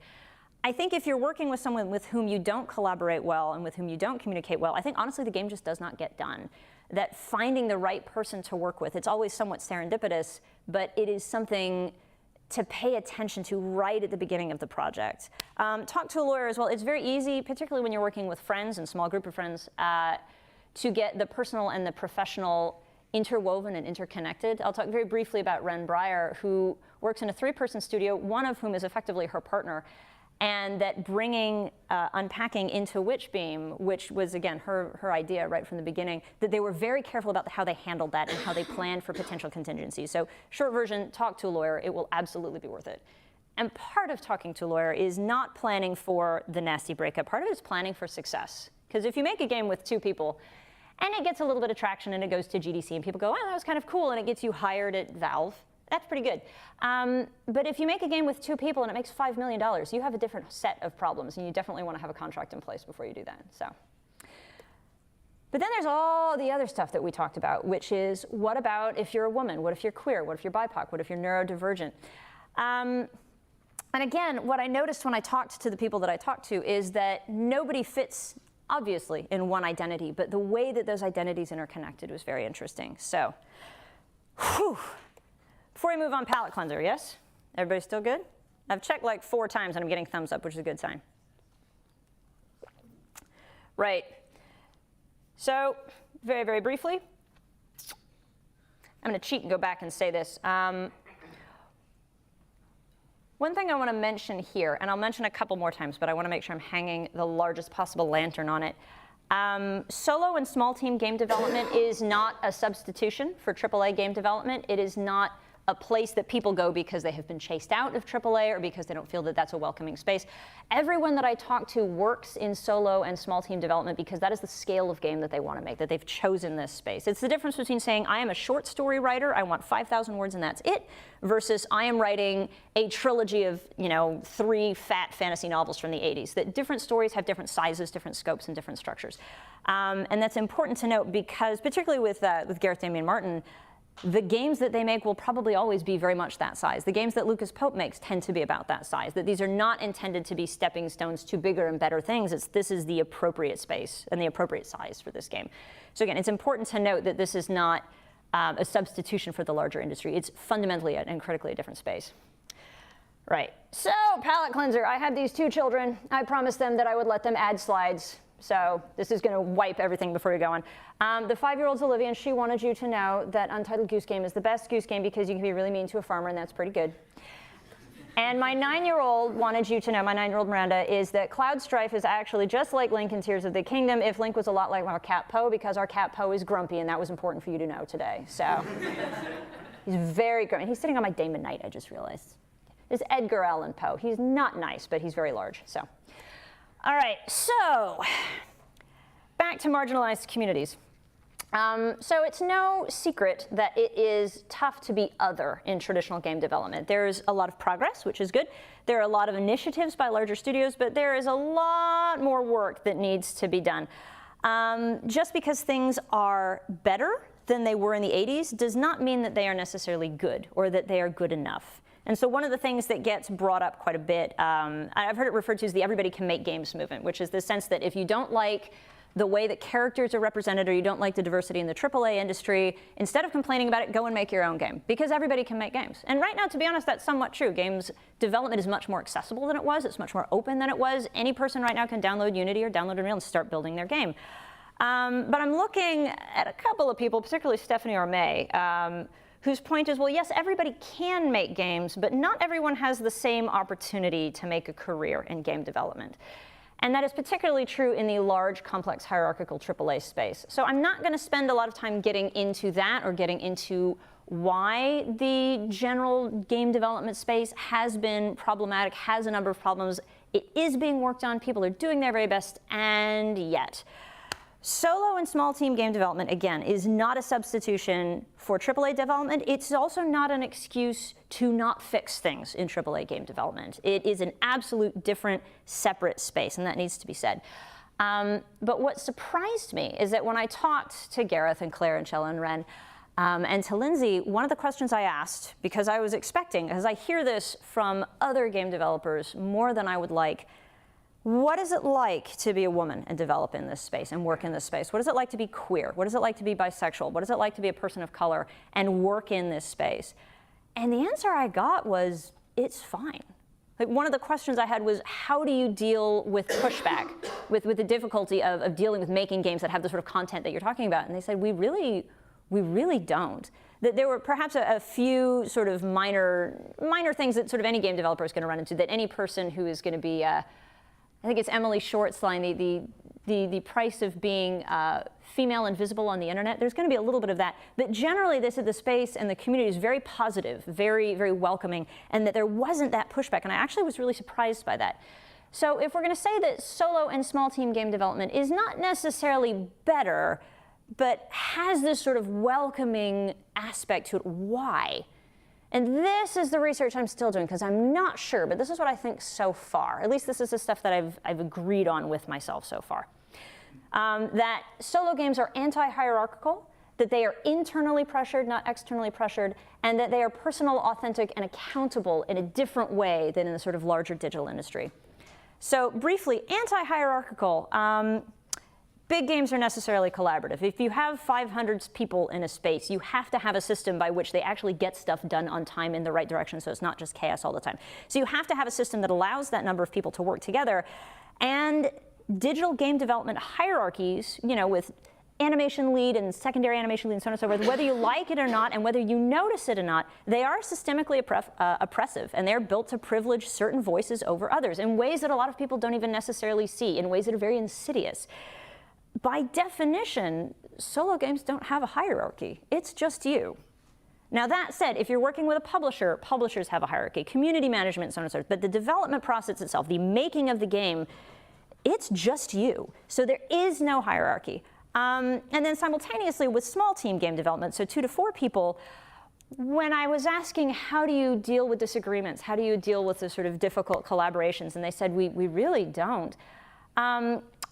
I think if you're working with someone with whom you don't collaborate well and with whom you don't communicate well, I think honestly the game just does not get done. That finding the right person to work with, it's always somewhat serendipitous, but it is something to pay attention to right at the beginning of the project. Talk to a lawyer as well. It's very easy, particularly when you're working with friends and small group of friends, to get the personal and the professional interwoven and interconnected. I'll talk very briefly about Ren Breyer, who works in a 3-person studio, one of whom is effectively her partner, and that bringing unpacking into Witchbeam, which was, again, her idea right from the beginning, that they were very careful about how they handled that and how they planned for potential contingencies. So short version, talk to a lawyer. It will absolutely be worth it. And part of talking to a lawyer is not planning for the nasty breakup. Part of it is planning for success. Because if you make a game with 2 people, and it gets a little bit of traction and it goes to GDC and people go, oh, that was kind of cool, and it gets you hired at Valve, that's pretty good. But if you make a game with 2 people and it makes $5 million, you have a different set of problems, and you definitely want to have a contract in place before you do that. So. But then there's all the other stuff that we talked about, which is what about if you're a woman? What if you're queer? What if you're BIPOC? What if you're neurodivergent? And again, what I noticed when I talked to the people that I talked to is that nobody fits obviously in one identity, but the way that those identities interconnected was very interesting. So, whew. Before we move on, palate cleanser, yes? Everybody still good? I've checked like 4 times and I'm getting thumbs up, which is a good sign. Right. So, very, very briefly, I'm going to cheat and go back and say this. One thing I want to mention here, and I'll mention a couple more times, but I want to make sure I'm hanging the largest possible lantern on it. Solo and small team game development is not a substitution for AAA game development. It is not a place that people go because they have been chased out of AAA or because they don't feel that that's a welcoming space. Everyone that I talk to works in solo and small team development because that is the scale of game that they want to make, that they've chosen this space. It's the difference between saying, I am a short story writer, I want 5,000 words and that's it, versus I am writing a trilogy of 3 fat fantasy novels from the 80s. That different stories have different sizes, different scopes, and different structures. And that's important to note because, particularly with Gareth, Damian Martin, the games that they make will probably always be very much that size. The games that Lucas Pope makes tend to be about that size, that these are not intended to be stepping stones to bigger and better things. This is the appropriate space and the appropriate size for this game. So again, it's important to note that this is not a substitution for the larger industry. It's fundamentally and critically a different space. Right, so palate cleanser. I had these 2 children. I promised them that I would let them add slides. So this is going to wipe everything before we go on. The 5-year-old's Olivia, and she wanted you to know that Untitled Goose Game is the best goose game because you can be really mean to a farmer, and that's pretty good. And my 9-year-old wanted you to know, my 9-year-old Miranda, is that Cloud Strife is actually just like Link in Tears of the Kingdom if Link was a lot like our cat Poe, because our cat Poe is grumpy, and that was important for you to know today. So he's very grumpy. He's sitting on my Damon Knight, I just realized. It's Edgar Allan Poe. He's not nice, but he's very large. So. All right, so back to marginalized communities. So it's no secret that it is tough to be other in traditional game development. There's a lot of progress, which is good. There are a lot of initiatives by larger studios, but there is a lot more work that needs to be done. Just because things are better than they were in the 80s does not mean that they are necessarily good or that they are good enough. And so one of the things that gets brought up quite a bit, I've heard it referred to as the everybody can make games movement, which is the sense that if you don't like the way that characters are represented or you don't like the diversity in the AAA industry, instead of complaining about it, go and make your own game, because everybody can make games. And right now, to be honest, that's somewhat true. Games development is much more accessible than it was. It's much more open than it was. Any person right now can download Unity or download Unreal and start building their game. But I'm looking at a couple of people, particularly Stephanie or May, whose point is, well, yes, everybody can make games, but not everyone has the same opportunity to make a career in game development. And that is particularly true in the large, complex, hierarchical AAA space. So I'm not going to spend a lot of time getting into that or getting into why the general game development space has been problematic, has a number of problems. It is being worked on. People are doing their very best, and yet. Solo and small team game development, again, is not a substitution for AAA development. It's also not an excuse to not fix things in AAA game development. It is an absolute different, separate space, and that needs to be said. But what surprised me is that when I talked to Gareth and Claire and Chella and Ren, and to Lindsay, one of the questions I asked, because I was expecting, because I hear this from other game developers more than I would like, what is it like to be a woman and develop in this space and work in this space? What is it like to be queer? What is it like to be bisexual? What is it like to be a person of color and work in this space? And the answer I got was, it's fine. Like, one of the questions I had was, how do you deal with pushback, with the difficulty of dealing with making games that have the sort of content that you're talking about? And they said, we really don't. That there were perhaps a few sort of minor things that sort of any game developer is going to run into, that any person who is going to be I think it's Emily Short's line, the price of being female and visible on the internet. There's going to be a little bit of that. But generally, the space and the community is very positive, very, very welcoming, and that there wasn't that pushback. And I actually was really surprised by that. So if we're going to say that solo and small team game development is not necessarily better, but has this sort of welcoming aspect to it, why? And this is the research I'm still doing, because I'm not sure, but this is what I think so far. At least this is the stuff that I've agreed on with myself so far. That solo games are anti-hierarchical, that they are internally pressured, not externally pressured, and that they are personal, authentic, and accountable in a different way than in the sort of larger digital industry. So briefly, anti-hierarchical. big games are necessarily collaborative. If you have 500 people in a space, you have to have a system by which they actually get stuff done on time in the right direction, so it's not just chaos all the time. So you have to have a system that allows that number of people to work together. And digital game development hierarchies, with animation lead and secondary animation lead and so on and so forth, whether you like it or not and whether you notice it or not, they are systemically oppressive, and they're built to privilege certain voices over others in ways that a lot of people don't even necessarily see, in ways that are very insidious. By definition, solo games don't have a hierarchy. It's just you. Now that said, if you're working with a publisher, publishers have a hierarchy, community management, so on and so forth, but the development process itself, the making of the game, it's just you. So there is no hierarchy. And then simultaneously with small team game development, so 2 to 4 people, when I was asking how do you deal with disagreements, how do you deal with the sort of difficult collaborations, and they said we really don't.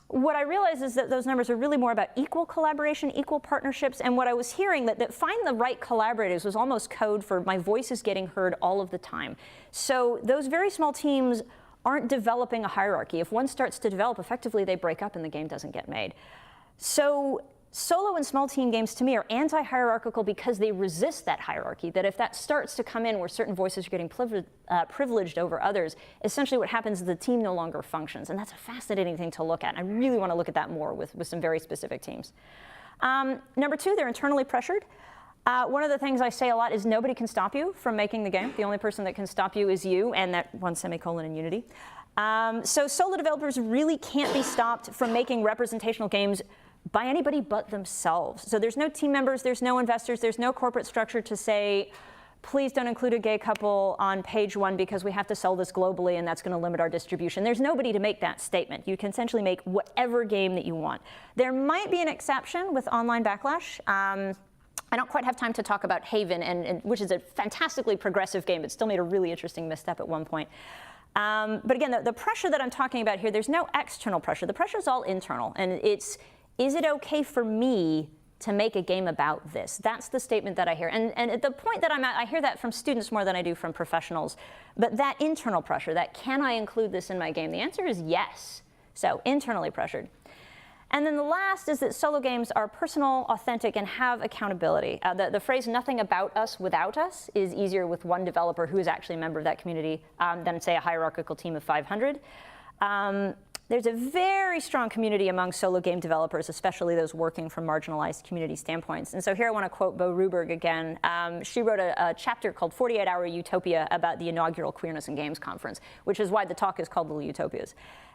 What I realized is that those numbers are really more about equal collaboration, equal partnerships, and what I was hearing that find the right collaborators was almost code for my voice is getting heard all of the time. So those very small teams aren't developing a hierarchy. If one starts to develop, effectively they break up and the game doesn't get made. So solo and small team games to me are anti-hierarchical because they resist that hierarchy, that if that starts to come in where certain voices are getting privileged over others, essentially what happens is the team no longer functions. And that's a fascinating thing to look at. And I really want to look at that more with some very specific teams. Number 2, they're internally pressured. One of the things I say a lot is nobody can stop you from making the game. The only person that can stop you is you, and that one semicolon in Unity. So solo developers really can't be stopped from making representational games by anybody but themselves. So there's no team members, there's no investors, there's no corporate structure to say, please don't include a gay couple on page 1 because we have to sell this globally and that's going to limit our distribution. There's nobody to make that statement. You can essentially make whatever game that you want. There might be an exception with online backlash. I don't quite have time to talk about Haven, which is a fantastically progressive game, but still made a really interesting misstep at one point. But again, the pressure that I'm talking about here, there's no external pressure. The pressure is all internal, and is it okay for me to make a game about this? That's the statement that I hear. And at the point that I'm at, I hear that from students more than I do from professionals. But that internal pressure, that can I include this in my game? The answer is yes. So internally pressured. And then the last is that solo games are personal, authentic, and have accountability. The phrase nothing about us without us is easier with one developer who is actually a member of that community than, say, a hierarchical team of 500. There's a very strong community among solo game developers, especially those working from marginalized community standpoints. And so here I want to quote Bo Ruberg again. She wrote a chapter called 48-Hour Utopia about the inaugural Queerness in Games conference, which is why the talk is called The Utopias.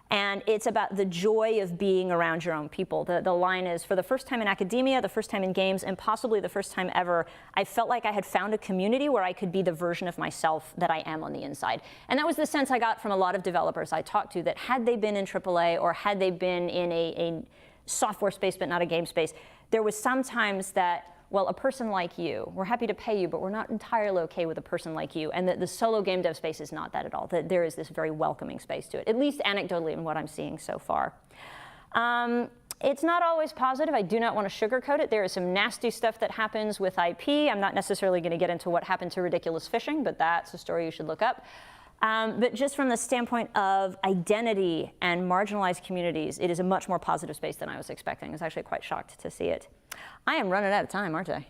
And it's about the joy of being around your own people. The line is, for the first time in academia, the first time in games, and possibly the first time ever, I felt like I had found a community where I could be the version of myself that I am on the inside. And that was the sense I got from a lot of developers I talked to, that had they been in AAA or had they been in a software space but not a game space, there was sometimes that, well, a person like you, we're happy to pay you, but we're not entirely okay with a person like you. And the solo game dev space is not that at all. That there is this very welcoming space to it, at least anecdotally in what I'm seeing so far. It's not always positive. I do not want to sugarcoat it. There is some nasty stuff that happens with IP. I'm not necessarily going to get into what happened to Ridiculous Fishing, but that's a story you should look up. But just from the standpoint of identity and marginalized communities, it is a much more positive space than I was expecting. I was actually quite shocked to see it. I am running out of time, aren't I?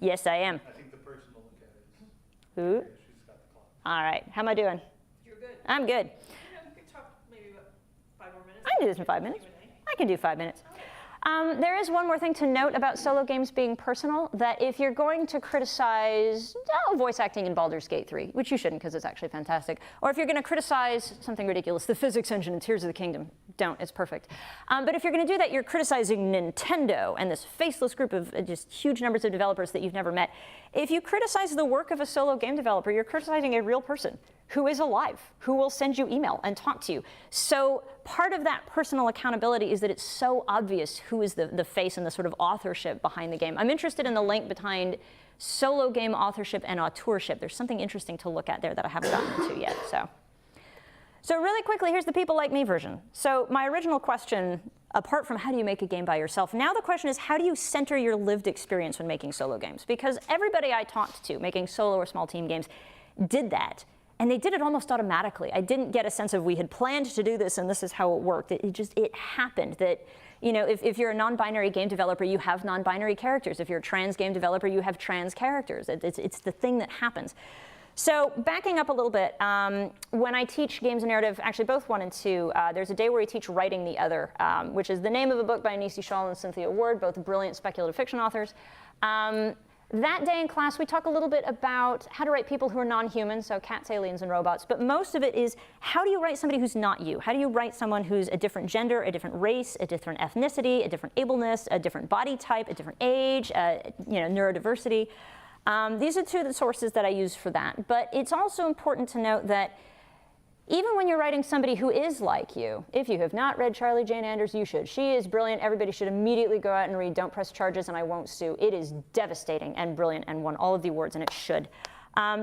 Yes, I am. I think the person will look at it. Who? She's got the clock. All right. How am I doing? You're good. I'm good. We could talk maybe about 5 more minutes. I can do this in 5 minutes. I can do 5 minutes. There is one more thing to note about solo games being personal, that if you're going to criticize voice acting in Baldur's Gate 3, which you shouldn't because it's actually fantastic, or if you're going to criticize something ridiculous, the physics engine in Tears of the Kingdom, don't, it's perfect. But if you're going to do that, you're criticizing Nintendo and this faceless group of just huge numbers of developers that you've never met. If you criticize the work of a solo game developer, you're criticizing a real person who is alive, who will send you email and talk to you. So part of that personal accountability is that it's so obvious who is the face and the sort of authorship behind the game. I'm interested in the link behind solo game authorship and auteurship. There's something interesting to look at there that I haven't gotten into yet. So really quickly, here's the people like me version. So my original question, apart from how do you make a game by yourself, now the question is how do you center your lived experience when making solo games? Because everybody I talked to making solo or small team games did that. And they did it almost automatically. I didn't get a sense of we had planned to do this and this is how it worked. It happened that, you know, if you're a non-binary game developer, you have non-binary characters. If you're a trans game developer, you have trans characters. It's the thing that happens. So backing up a little bit, when I teach games and narrative, actually both 1 and 2, there's a day where we teach Writing the Other, which is the name of a book by Anisi Shawl and Cynthia Ward, both brilliant speculative fiction authors. That day in class, we talk a little bit about how to write people who are non-human, so cats, aliens, and robots. But most of it is, how do you write somebody who's not you? How do you write someone who's a different gender, a different race, a different ethnicity, a different ableness, a different body type, a different age, you know, neurodiversity? These are 2 of the sources that I use for that. But it's also important to note that even when you're writing somebody who is like you, if you have not read Charlie Jane Anders, you should. She is brilliant. Everybody should immediately go out and read Don't Press Charges and I Won't Sue. It is devastating and brilliant and won all of the awards, and it should.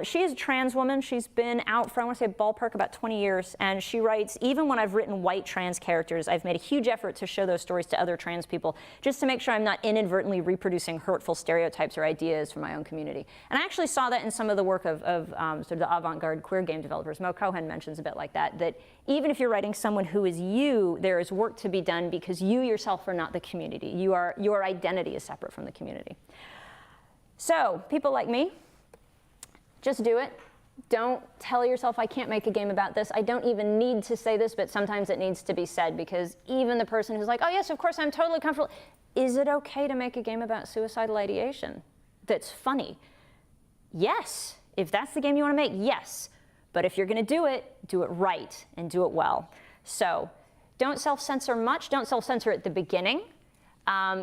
She is a trans woman. She's been out for, I want to say, ballpark about 20 years. And she writes, even when I've written white trans characters, I've made a huge effort to show those stories to other trans people, just to make sure I'm not inadvertently reproducing hurtful stereotypes or ideas from my own community. And I actually saw that in some of the work of sort of the avant-garde queer game developers. Mo Cohen mentions a bit like that, that even if you're writing someone who is you, there is work to be done because you yourself are not the community. Your identity is separate from the community. So people like me, just do it. Don't tell yourself I can't make a game about this. I don't even need to say this, but sometimes it needs to be said because even the person who's like, oh yes, of course, I'm totally comfortable. Is it okay to make a game about suicidal ideation that's funny? Yes. If that's the game you want to make, yes. But if you're going to do it right and do it well. So don't self-censor much. Don't self-censor at the beginning.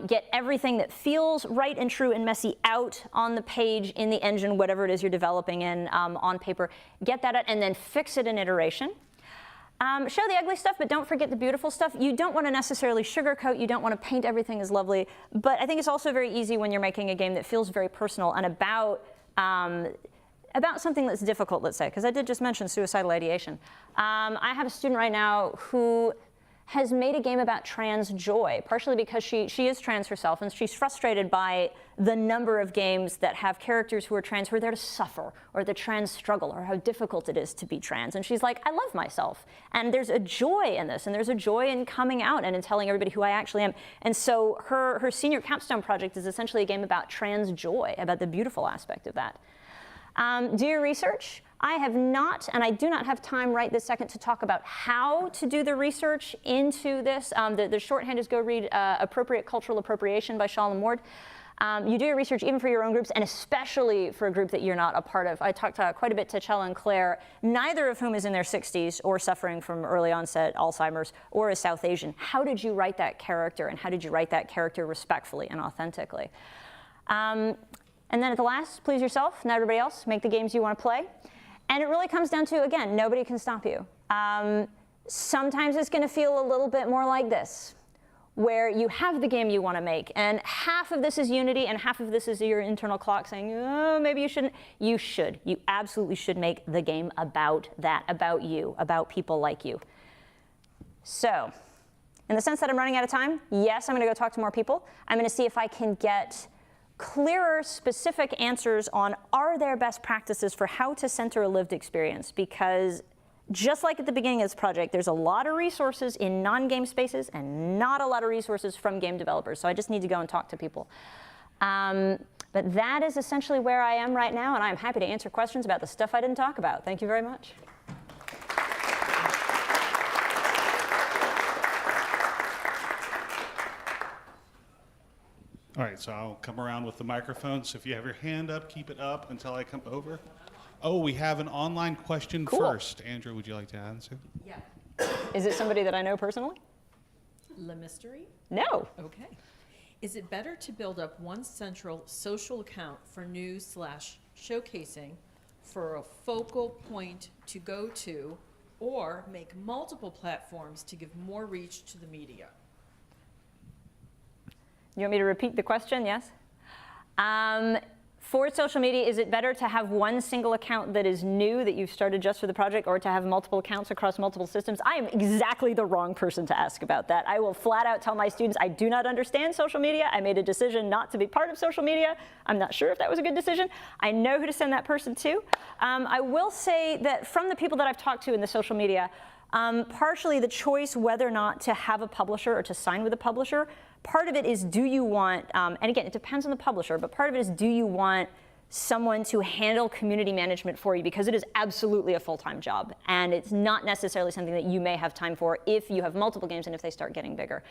Get everything that feels right and true and messy out on the page, in the engine, whatever it is you're developing in, on paper. Get that out and then fix it in iteration. Show the ugly stuff, but don't forget the beautiful stuff. You don't want to necessarily sugarcoat. You don't want to paint everything as lovely. But I think it's also very easy when you're making a game that feels very personal and about something that's difficult, let's say, because I did just mention suicidal ideation. I have a student right now who has made a game about trans joy, partially because she is trans herself, and she's frustrated by the number of games that have characters who are trans who are there to suffer, or the trans struggle, or how difficult it is to be trans. And she's like, I love myself. And there's a joy in this, and there's a joy in coming out and in telling everybody who I actually am. And so her senior capstone project is essentially a game about trans joy, about the beautiful aspect of that. Do your research. I have not, and I do not have time right this second to talk about how to do the research into this. The shorthand is go read Appropriate Cultural Appropriation by Shawl and Ward. You do your research even for your own groups, and especially for a group that you're not a part of. I talked quite a bit to Chella and Claire, neither of whom is in their 60s or suffering from early onset Alzheimer's or is South Asian. How did you write that character, and how did you write that character respectfully and authentically? And then at the last, please yourself, not everybody else. Make the games you want to play. And it really comes down to, again, nobody can stop you. Sometimes it's going to feel a little bit more like this, where you have the game you want to make, and half of this is Unity, and half of this is your internal clock saying, oh, maybe you shouldn't. You should. You absolutely should make the game about that, about you, about people like you. So, in the sense that I'm running out of time, yes, I'm going to go talk to more people. I'm going to see if I can get clearer, specific answers on, are there best practices for how to center a lived experience? Because just like at the beginning of this project, there's a lot of resources in non-game spaces and not a lot of resources from game developers. So I just need to go and talk to people. But that is essentially where I am right now, and I'm happy to answer questions about the stuff I didn't talk about. Thank you very much. All right, so I'll come around with the microphone. So if you have your hand up, keep it up until I come over. Oh, we have an online question first. Andrew, would you like to answer? Yeah. Is it somebody that I know personally? Le Mystery? No. Okay. Is it better to build up one central social account for news/showcasing for a focal point to go to, or make multiple platforms to give more reach to the media? You want me to repeat the question? Yes. For social media, is it better to have one single account that is new that you've started just for the project, or to have multiple accounts across multiple systems? I am exactly the wrong person to ask about that. I will flat out tell my students I do not understand social media. I made a decision not to be part of social media. I'm not sure if that was a good decision. I know who to send that person to. I will say that from the people that I've talked to in the social media, partially the choice whether or not to have a publisher or to sign with a publisher, part of it is, do you want, and again, it depends on the publisher, but part of it is, do you want someone to handle community management for you? Because it is absolutely a full-time job, and it's not necessarily something that you may have time for if you have multiple games and if they start getting bigger.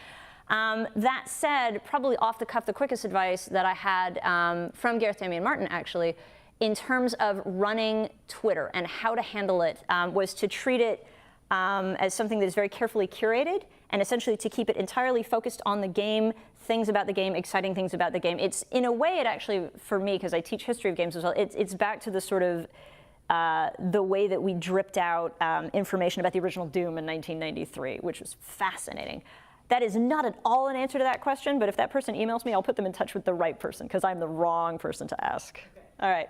That said, probably off the cuff, the quickest advice that I had from Gareth, Damian Martin, actually, in terms of running Twitter and how to handle it, was to treat it as something that is very carefully curated, and essentially to keep it entirely focused on the game, things about the game, exciting things about the game. It's, in a way, it actually, for me, because I teach history of games as well, it's back to the sort of the way that we dripped out information about the original Doom in 1993, which was fascinating. That is not at all an answer to that question, but if that person emails me, I'll put them in touch with the right person, because I'm the wrong person to ask. Okay. All right.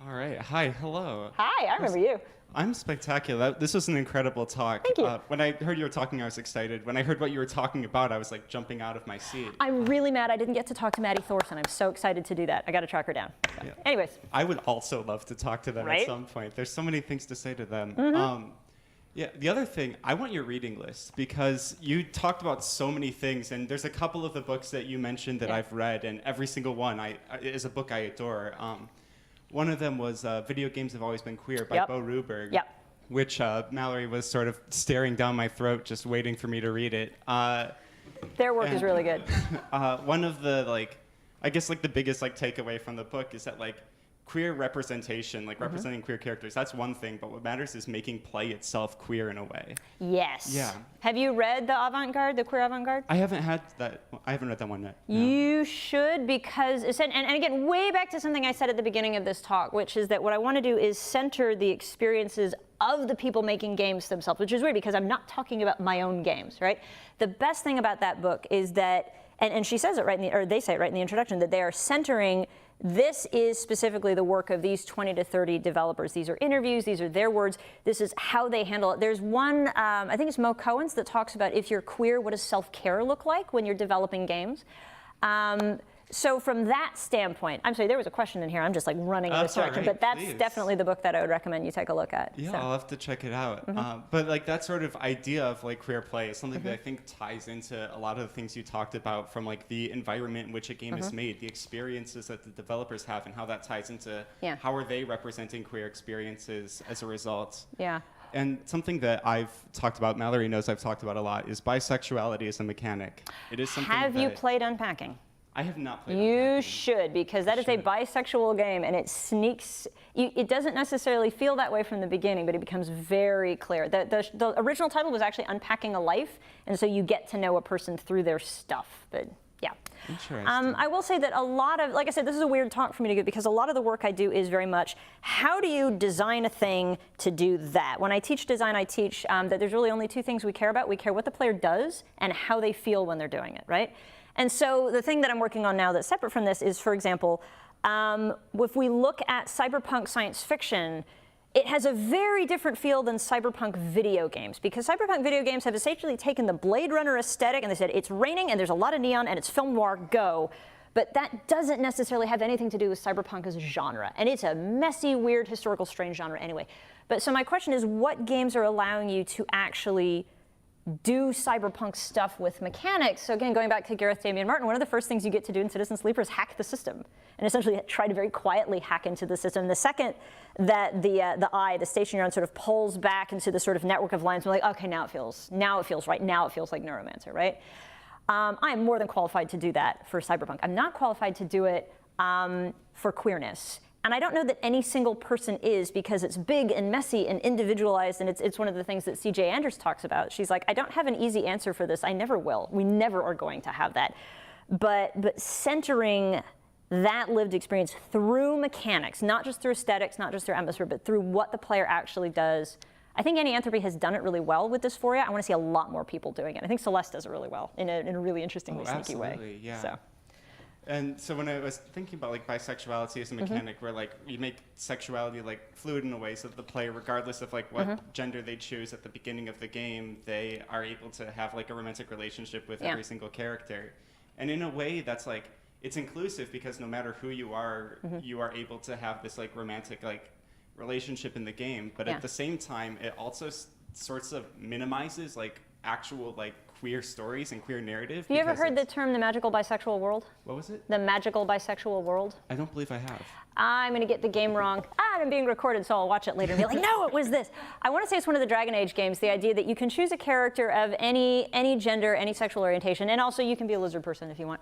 All right. Hi. Hello. Hi. I remember you. I'm spectacular. This was an incredible talk. Thank you. When I heard you were talking, I was excited. When I heard what you were talking about, I was like jumping out of my seat. I'm really mad I didn't get to talk to Maddie Thorson. I'm so excited to do that. I got to track her down. So. Yeah. Anyways. I would also love to talk to them Right? at some point. There's so many things to say to them. Yeah, the other thing, I want your reading list, because you talked about so many things, and there's a couple of the books that you mentioned that I've read, and every single one is a book I adore. One of them was Video Games Have Always Been Queer by Bo Ruberg, which Mallory was sort of staring down my throat, just waiting for me to read it. Their work is really good. One of the, I guess the biggest takeaway from the book is that queer representation, representing queer characters, that's one thing, but what matters is making play itself queer in a way. Yes. Yeah. Have you read the Avant-Garde, the Queer Avant-Garde? I haven't read that one yet. No. You should, because, and again, way back to something I said at the beginning of this talk, which is that what I want to do is center the experiences of the people making games themselves, which is weird because I'm not talking about my own games, right? The best thing about that book is that, and she says it right or they say it right in the introduction, that they are centering, this is specifically the work of these 20 to 30 developers. These are interviews, these are their words, this is how they handle it. There's one, I think it's Mo Cohen's, that talks about if you're queer, what does self-care look like when you're developing games? So from that standpoint, I'm sorry, there was a question in here. I'm just running in this direction, but that's definitely the book that I would recommend you take a look at. Yeah, so. I'll have to check it out. But that sort of idea of queer play is something that I think ties into a lot of the things you talked about, from the environment in which a game is made, the experiences that the developers have, and how that ties into how are they representing queer experiences as a result. Yeah. And something that I've talked about, Mallory knows I've talked about a lot, is bisexuality as a mechanic. It is something Have you played Unpacking? I have not played You should, because that is a bisexual game, and it sneaks, it doesn't necessarily feel that way from the beginning, but it becomes very clear. The original title was actually Unpacking a Life, and so you get to know a person through their stuff, but yeah. Interesting. I will say that a lot of, like I said, this is a weird talk for me to give, because a lot of the work I do is very much, how do you design a thing to do that? When I teach design, I teach that there's really only two things we care about. We care what the player does and how they feel when they're doing it, right? And so the thing that I'm working on now that's separate from this is, for example, if we look at cyberpunk science fiction, it has a very different feel than cyberpunk video games, because cyberpunk video games have essentially taken the Blade Runner aesthetic and they said, it's raining and there's a lot of neon and it's film noir, go. But that doesn't necessarily have anything to do with cyberpunk as a genre. And it's a messy, weird, historical, strange genre anyway. But so my question is, what games are allowing you to actually do cyberpunk stuff with mechanics? So again, going back to Gareth, Damian Martin, one of the first things you get to do in Citizen Sleeper is hack the system, and essentially try to very quietly hack into the system. The second that the station you're on sort of pulls back into the sort of network of lines, we're like, okay, now it feels right, now it feels like Neuromancer, right? I am more than qualified to do that for cyberpunk. I'm not qualified to do it for queerness. And I don't know that any single person is, because it's big and messy and individualized, and it's one of the things that C.J. Anders talks about. She's like, I don't have an easy answer for this. I never will. We never are going to have that. But centering that lived experience through mechanics, not just through aesthetics, not just through atmosphere, but through what the player actually does. I think Anti-Anthropy has done it really well with Dysphoria. I want to see a lot more people doing it. I think Celeste does it really well in a really interestingly sneaky way. Yeah. So. And so when I was thinking about like bisexuality as a mechanic, where like you make sexuality like fluid in a way so that the player, regardless of like what gender they choose at the beginning of the game, they are able to have like a romantic relationship with every single character. And in a way that's like, it's inclusive because no matter who you are able to have this like romantic like relationship in the game. But at the same time, it also sorts of minimizes like actual like queer stories and queer narrative. Have you ever heard the term the magical bisexual world? What was it? The magical bisexual world? I don't believe I have. I'm going to get the game wrong. I'm being recorded, so I'll watch it later and be like, no, it was this. I want to say it's one of the Dragon Age games, the idea that you can choose a character of any gender, any sexual orientation, and also you can be a lizard person if you want.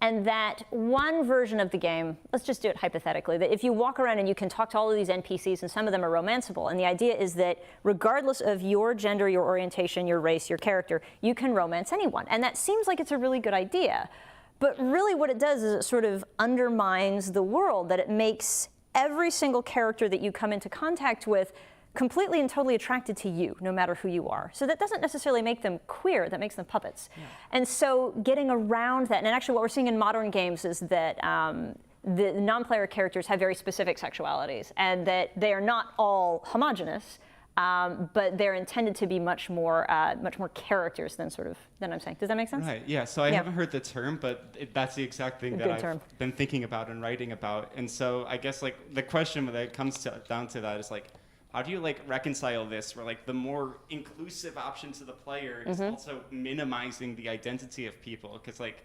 And that one version of the game, let's just do it hypothetically, that if you walk around and you can talk to all of these NPCs and some of them are romanceable, and the idea is that regardless of your gender, your orientation, your race, your character, you can romance anyone. And that seems like it's a really good idea. But really what it does is it sort of undermines the world, that it makes every single character that you come into contact with completely and totally attracted to you, no matter who you are. So that doesn't necessarily make them queer, that makes them puppets. Yeah. And so getting around that, and actually what we're seeing in modern games is that the non-player characters have very specific sexualities, and that they are not all homogenous, but they're intended to be much more characters than I'm saying. Does that make sense? Right, yeah, so I haven't heard the term, but that's the exact thing that I've been thinking about and writing about. And so I guess like the question that comes down to that is like, how do you like reconcile this where like the more inclusive option to the player is also minimizing the identity of people? Because like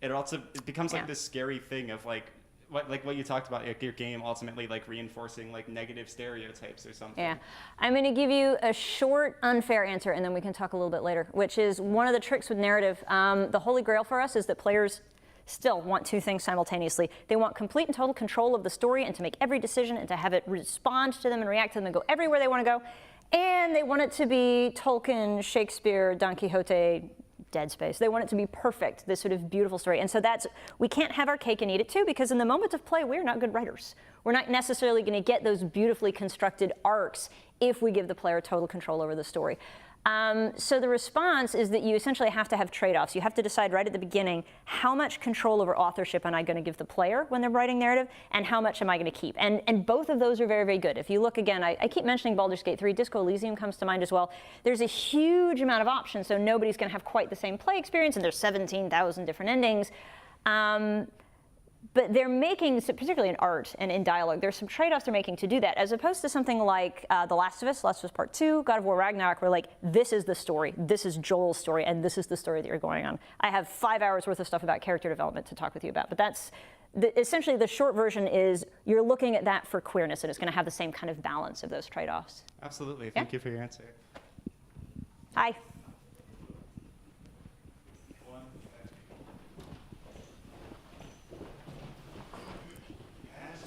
it becomes like this scary thing of like what you talked about, like your game ultimately like reinforcing like negative stereotypes or something. Yeah, I'm going to give you a short, unfair answer, and then we can talk a little bit later, which is one of the tricks with narrative. The holy grail for us is that players still want two things simultaneously. They want complete and total control of the story and to make every decision and to have it respond to them and react to them and go everywhere they want to go. And they want it to be Tolkien, Shakespeare, Don Quixote, Dead Space. They want it to be perfect, this sort of beautiful story. And so we can't have our cake and eat it too, because in the moment of play, we're not good writers. We're not necessarily going to get those beautifully constructed arcs if we give the player total control over the story. So the response is that you essentially have to have trade-offs. You have to decide right at the beginning, how much control over authorship am I going to give the player when they're writing narrative, and how much am I going to keep? And both of those are very, very good. If you look again, I keep mentioning Baldur's Gate 3, Disco Elysium comes to mind as well. There's a huge amount of options, so nobody's going to have quite the same play experience, and there's 17,000 different endings. But they're making, particularly in art and in dialogue, there's some trade-offs they're making to do that, as opposed to something like The Last of Us Part 2, God of War Ragnarok, where like, this is the story, this is Joel's story, and this is the story that you're going on. I have 5 hours worth of stuff about character development to talk with you about, but that's, essentially the short version is you're looking at that for queerness, and it's going to have the same kind of balance of those trade-offs. Absolutely, thank you for your answer. Hi.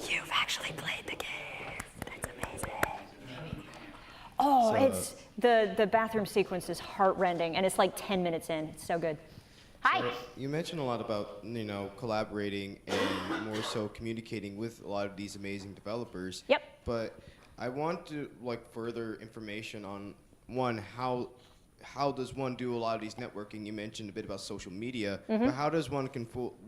You've actually played the game. That's amazing. Oh, it's the bathroom sequence is heartrending, and it's like 10 minutes in. It's so good. Hi. So you mentioned a lot about collaborating and more so communicating with a lot of these amazing developers. Yep. But I want to further information on one, how does one do a lot of these networking? You mentioned a bit about social media, but how does one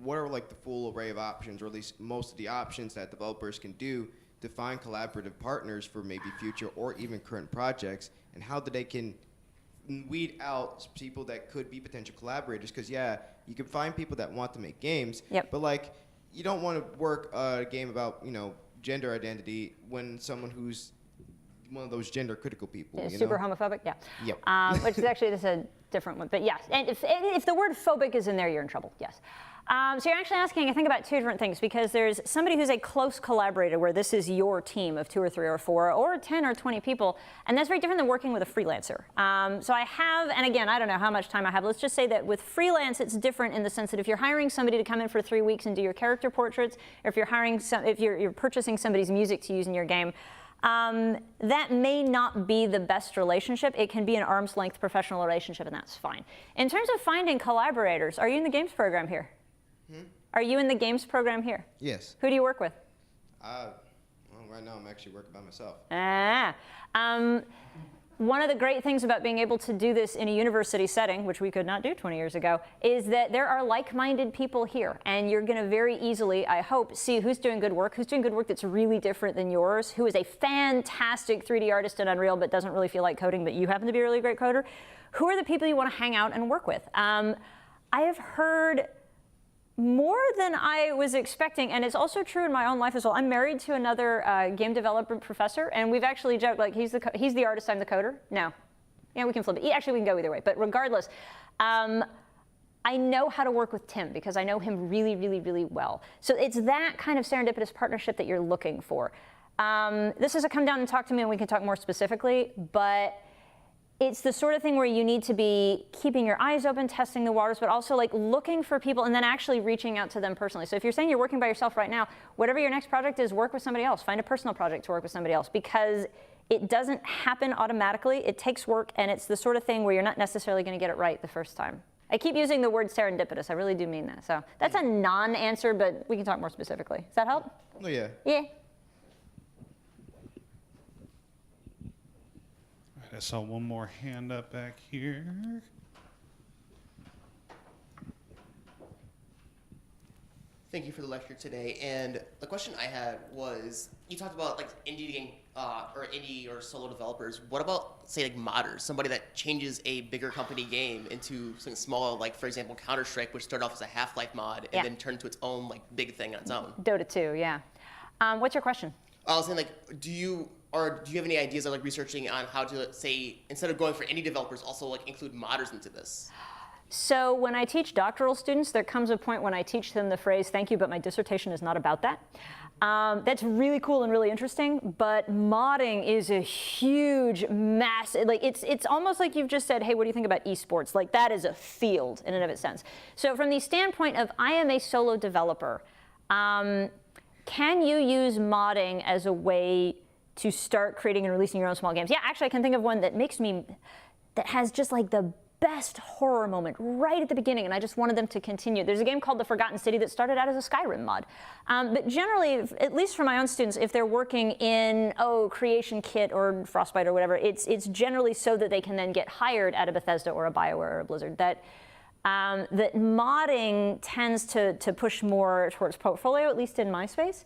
what are the full array of options, or at least most of the options that developers can do to find collaborative partners for maybe future or even current projects, and how they can weed out people that could be potential collaborators? Because you can find people that want to make games, but you don't want to work a game about gender identity when someone who's one of those gender critical people. Super homophobic, Yep. Which is actually just a different one, but yes. And if the word phobic is in there, you're in trouble, yes. So you're actually asking, I think, about two different things, because there's somebody who's a close collaborator where this is your team of 2 or 3 or 4 or 10 or 20 people, and that's very different than working with a freelancer. So I have, and again, I don't know how much time I have, let's just say that with freelance, it's different in the sense that if you're hiring somebody to come in for 3 weeks and do your character portraits, or if you're purchasing somebody's music to use in your game, that may not be the best relationship. It can be an arm's length professional relationship, and that's fine. In terms of finding collaborators, are you in the games program here? Are you in the games program here? Yes. Who do you work with? Well, right now I'm actually working by myself. One of the great things about being able to do this in a university setting, which we could not do 20 years ago, is that there are like-minded people here. And you're going to very easily, I hope, see who's doing good work that's really different than yours, who is a fantastic 3D artist in Unreal but doesn't really feel like coding, but you happen to be a really great coder. Who are the people you want to hang out and work with? I have heard more than I was expecting, and it's also true in my own life as well. I'm married to another game development professor, and we've actually joked, like, he's the artist, I'm the coder. No. Yeah, we can flip it. Actually, we can go either way, but regardless, I know how to work with Tim because I know him really, really, really well. So it's that kind of serendipitous partnership that you're looking for. This is a come down and talk to me, and we can talk more specifically, but it's the sort of thing where you need to be keeping your eyes open, testing the waters, but also like looking for people and then actually reaching out to them personally. So if you're saying you're working by yourself right now, whatever your next project is, work with somebody else. Find a personal project to work with somebody else because it doesn't happen automatically. It takes work, and it's the sort of thing where you're not necessarily going to get it right the first time. I keep using the word serendipitous. I really do mean that. So that's a non-answer, but we can talk more specifically. Does that help? Oh, yeah. Yeah. I saw one more hand up back here. Thank you for the lecture today. And the question I had was, you talked about like indie or solo developers. What about, say, like modders, somebody that changes a bigger company game into something small, like for example Counter-Strike, which started off as a Half-Life mod and then turned into its own like big thing on its own. Dota 2, yeah. What's your question? I was saying, like, do you have any ideas of like researching on how to, say, instead of going for indie developers, also like include modders into this? So when I teach doctoral students, there comes a point when I teach them the phrase, thank you, but my dissertation is not about that. That's really cool and really interesting, but modding is a huge, massive, like it's almost like you've just said, hey, what do you think about esports? Like that is a field in and of itself. So from the standpoint of I am a solo developer, can you use modding as a way to start creating and releasing your own small games? Yeah, actually I can think of one that has just like the best horror moment right at the beginning, and I just wanted them to continue. There's a game called The Forgotten City that started out as a Skyrim mod. But generally, at least for my own students, if they're working in, Creation Kit or Frostbite or whatever, it's generally so that they can then get hired at a Bethesda or a BioWare or a Blizzard. That modding tends to push more towards portfolio, at least in my space.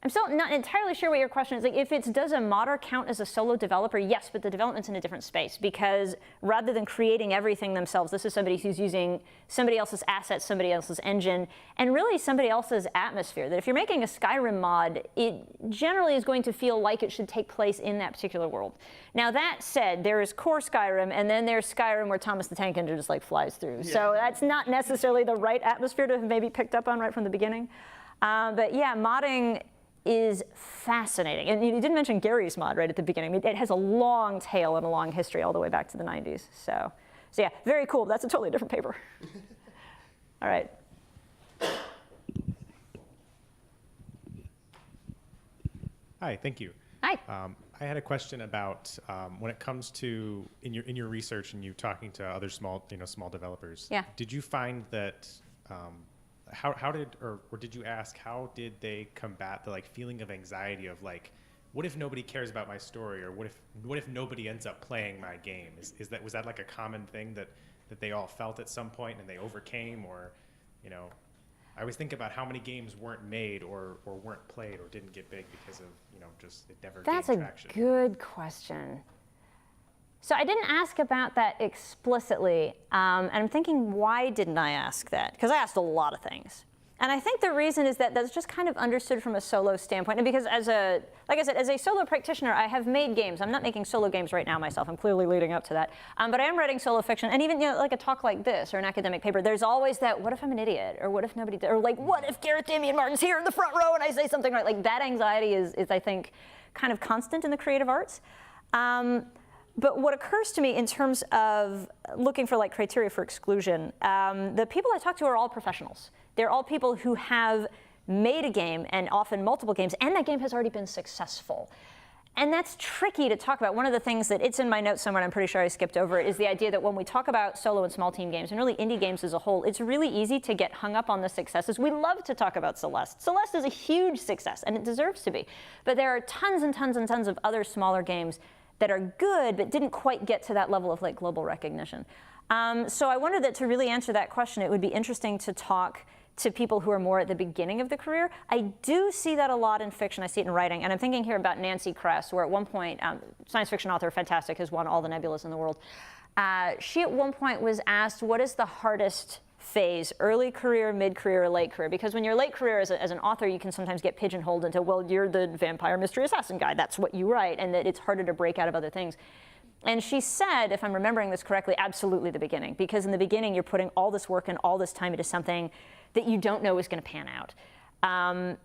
I'm still not entirely sure what your question is. Like, if it's, does a modder count as a solo developer? Yes, but the development's in a different space because rather than creating everything themselves, this is somebody who's using somebody else's assets, somebody else's engine, and really somebody else's atmosphere. That if you're making a Skyrim mod, it generally is going to feel like it should take place in that particular world. Now that said, there is core Skyrim, and then there's Skyrim where Thomas the Tank Engine just like flies through. Yeah. So that's not necessarily the right atmosphere to have maybe picked up on right from the beginning. But yeah, modding is fascinating. And you didn't mention Gary's mod right at the beginning. I mean, it has a long tail and a long history all the way back to the 90s. So yeah, very cool. That's a totally different paper. All right. Hi, thank you. Hi. I had a question about when it comes to in your research and you talking to other small developers. Yeah. Did you find that how did or did you ask how did they combat the like feeling of anxiety of like, what if nobody cares about my story, or what if nobody ends up playing my game? Was that like a common thing that they all felt at some point and they overcame, or I always think about how many games weren't made or weren't played or didn't get big because of just it never gained traction. That's a good question. So I didn't ask about that explicitly, and I'm thinking, why didn't I ask that? Because I asked a lot of things. And I think the reason is that that's just kind of understood from a solo standpoint. And because like I said, as a solo practitioner, I have made games. I'm not making solo games right now myself. I'm clearly leading up to that. But I am writing solo fiction. And even like a talk like this or an academic paper, there's always that, what if I'm an idiot? Or what if nobody did? Or like, what if Gareth Damian Martin's here in the front row and I say something right? Like that anxiety is I think, kind of constant in the creative arts. But what occurs to me in terms of looking for like criteria for exclusion, the people I talk to are all professionals. They're all people who have made a game, and often multiple games, and that game has already been successful. And that's tricky to talk about. One of the things that it's in my notes somewhere, and I'm pretty sure I skipped over, is the idea that when we talk about solo and small team games, and really indie games as a whole, it's really easy to get hung up on the successes. We love to talk about Celeste. Celeste is a huge success, and it deserves to be. But there are tons and tons and tons of other smaller games that are good but didn't quite get to that level of like global recognition. So I wondered that to really answer that question, it would be interesting to talk to people who are more at the beginning of the career. I do see that a lot in fiction. I see it in writing. And I'm thinking here about Nancy Kress, where at one point, science fiction author, fantastic, has won all the Nebulas in the world. She at one point was asked, what is the hardest phase, early career, mid-career, or late career? Because when you're late career as an author, you can sometimes get pigeonholed into, well, you're the vampire mystery assassin guy. That's what you write. And that it's harder to break out of other things. And she said, if I'm remembering this correctly, absolutely the beginning. Because in the beginning, you're putting all this work and all this time into something that you don't know is going to pan out.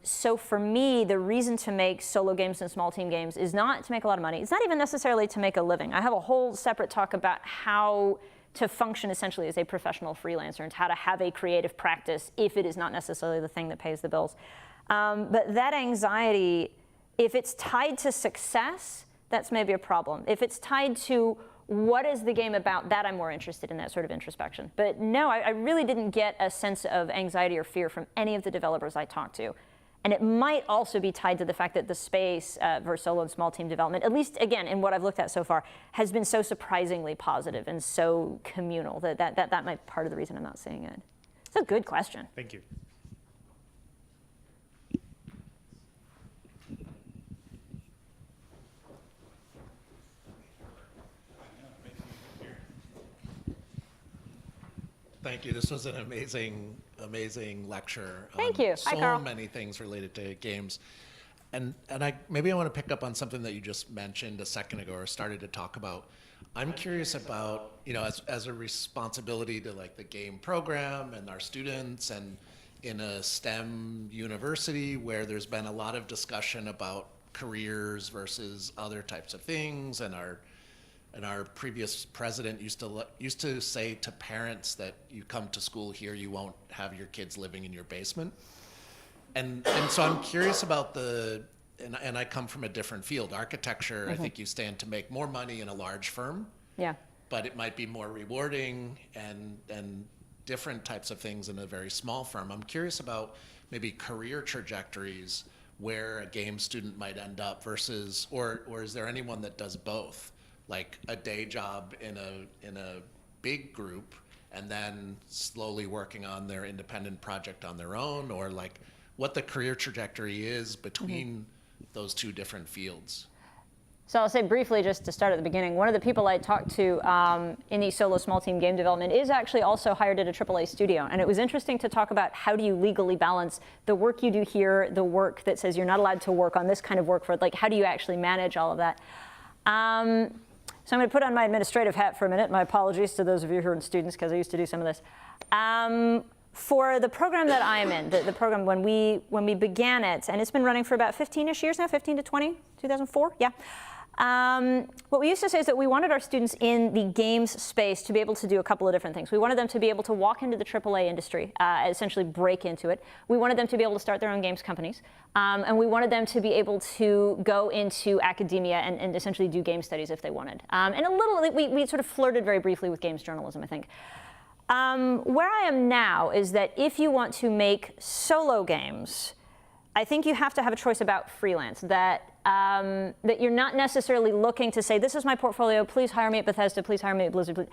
So for me, the reason to make solo games and small team games is not to make a lot of money. It's not even necessarily to make a living. I have a whole separate talk about how to function essentially as a professional freelancer and how to have a creative practice if it is not necessarily the thing that pays the bills. But that anxiety, if it's tied to success, that's maybe a problem. If it's tied to what is the game about, that I'm more interested in, that sort of introspection. But no, I really didn't get a sense of anxiety or fear from any of the developers I talked to. And it might also be tied to the fact that the space for solo and small team development, at least again in what I've looked at so far, has been so surprisingly positive and so communal that might be part of the reason I'm not seeing it. It's a good question. Thank you. Thank you. This was an amazing lecture. Thank you. Hi, So Carl. many things related to games. And I want to pick up on something that you just mentioned a second ago or started to talk about. I'm curious about, as a responsibility to like the game program and our students and in a STEM university where there's been a lot of discussion about careers versus other types of things, and our previous president used to say to parents that you come to school here, you won't have your kids living in your basement. And so I'm curious about and I come from a different field, architecture. I think you stand to make more money in a large firm. Yeah. But it might be more rewarding and different types of things in a very small firm. I'm curious about maybe career trajectories where a game student might end up versus, or is there anyone that does both? Like a day job in a big group and then slowly working on their independent project on their own, or like what the career trajectory is between those two different fields. So I'll say briefly, just to start at the beginning, one of the people I talked to in the solo small team game development is actually also hired at a AAA studio. And it was interesting to talk about how do you legally balance the work you do here, the work that says you're not allowed to work on this kind of work for, like, how do you actually manage all of that? So I'm going to put on my administrative hat for a minute. My apologies to those of you who are students, because I used to do some of this. For the program that I am in, the program when we began it, and it's been running for about 15-ish years now, 15 to 20, 2004, yeah. What we used to say is that we wanted our students in the games space to be able to do a couple of different things. We wanted them to be able to walk into the AAA industry, essentially break into it. We wanted them to be able to start their own games companies. And we wanted them to be able to go into academia and essentially do game studies if they wanted. And a little, we sort of flirted very briefly with games journalism, I think. Where I am now is that if you want to make solo games, I think you have to have a choice about freelance, that you're not necessarily looking to say, this is my portfolio, please hire me at Bethesda, please hire me at Blizzard.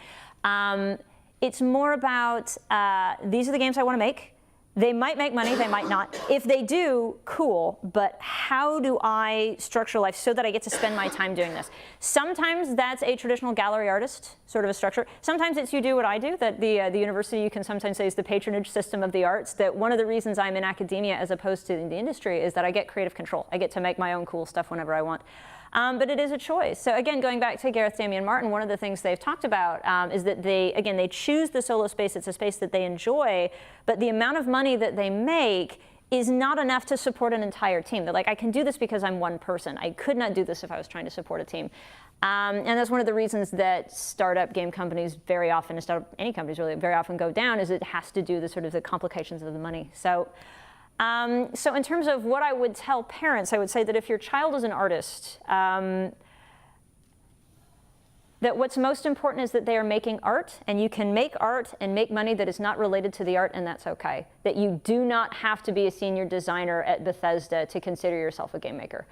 It's more about, these are the games I want to make. They might make money, they might not. If they do, cool, but how do I structure life so that I get to spend my time doing this? Sometimes that's a traditional gallery artist sort of a structure. Sometimes it's you do what I do, that the university you can sometimes say is the patronage system of the arts, that one of the reasons I'm in academia as opposed to in the industry is that I get creative control. I get to make my own cool stuff whenever I want. But it is a choice. So again, going back to Gareth, Damian, Martin, one of the things they've talked about is that they choose the solo space. It's a space that they enjoy, but the amount of money that they make is not enough to support an entire team. They're like, I can do this because I'm one person. I could not do this if I was trying to support a team. And that's one of the reasons that startup game companies very often, any companies really, very often go down, is it has to do the complications of the money. So in terms of what I would tell parents, I would say that if your child is an artist, that what's most important is that they are making art, and you can make art and make money that is not related to the art, and that's okay. That you do not have to be a senior designer at Bethesda to consider yourself a game maker.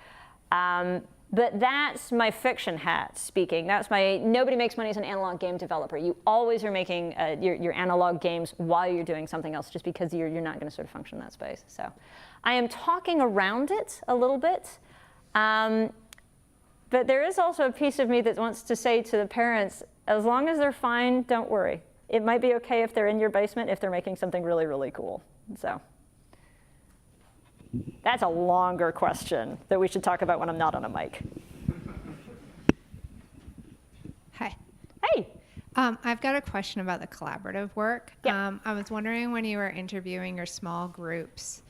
But that's my fiction hat speaking. That's my, nobody makes money as an analog game developer. You always are making your analog games while you're doing something else, just because you're not going to sort of function in that space. So I am talking around it a little bit. But there is also a piece of me that wants to say to the parents, as long as they're fine, don't worry. It might be okay if they're in your basement if they're making something really, really cool. So that's a longer question that we should talk about when I'm not on a mic. Hi. Hey. I've got a question about the collaborative work. Yeah. I was wondering, when you were interviewing your small groups,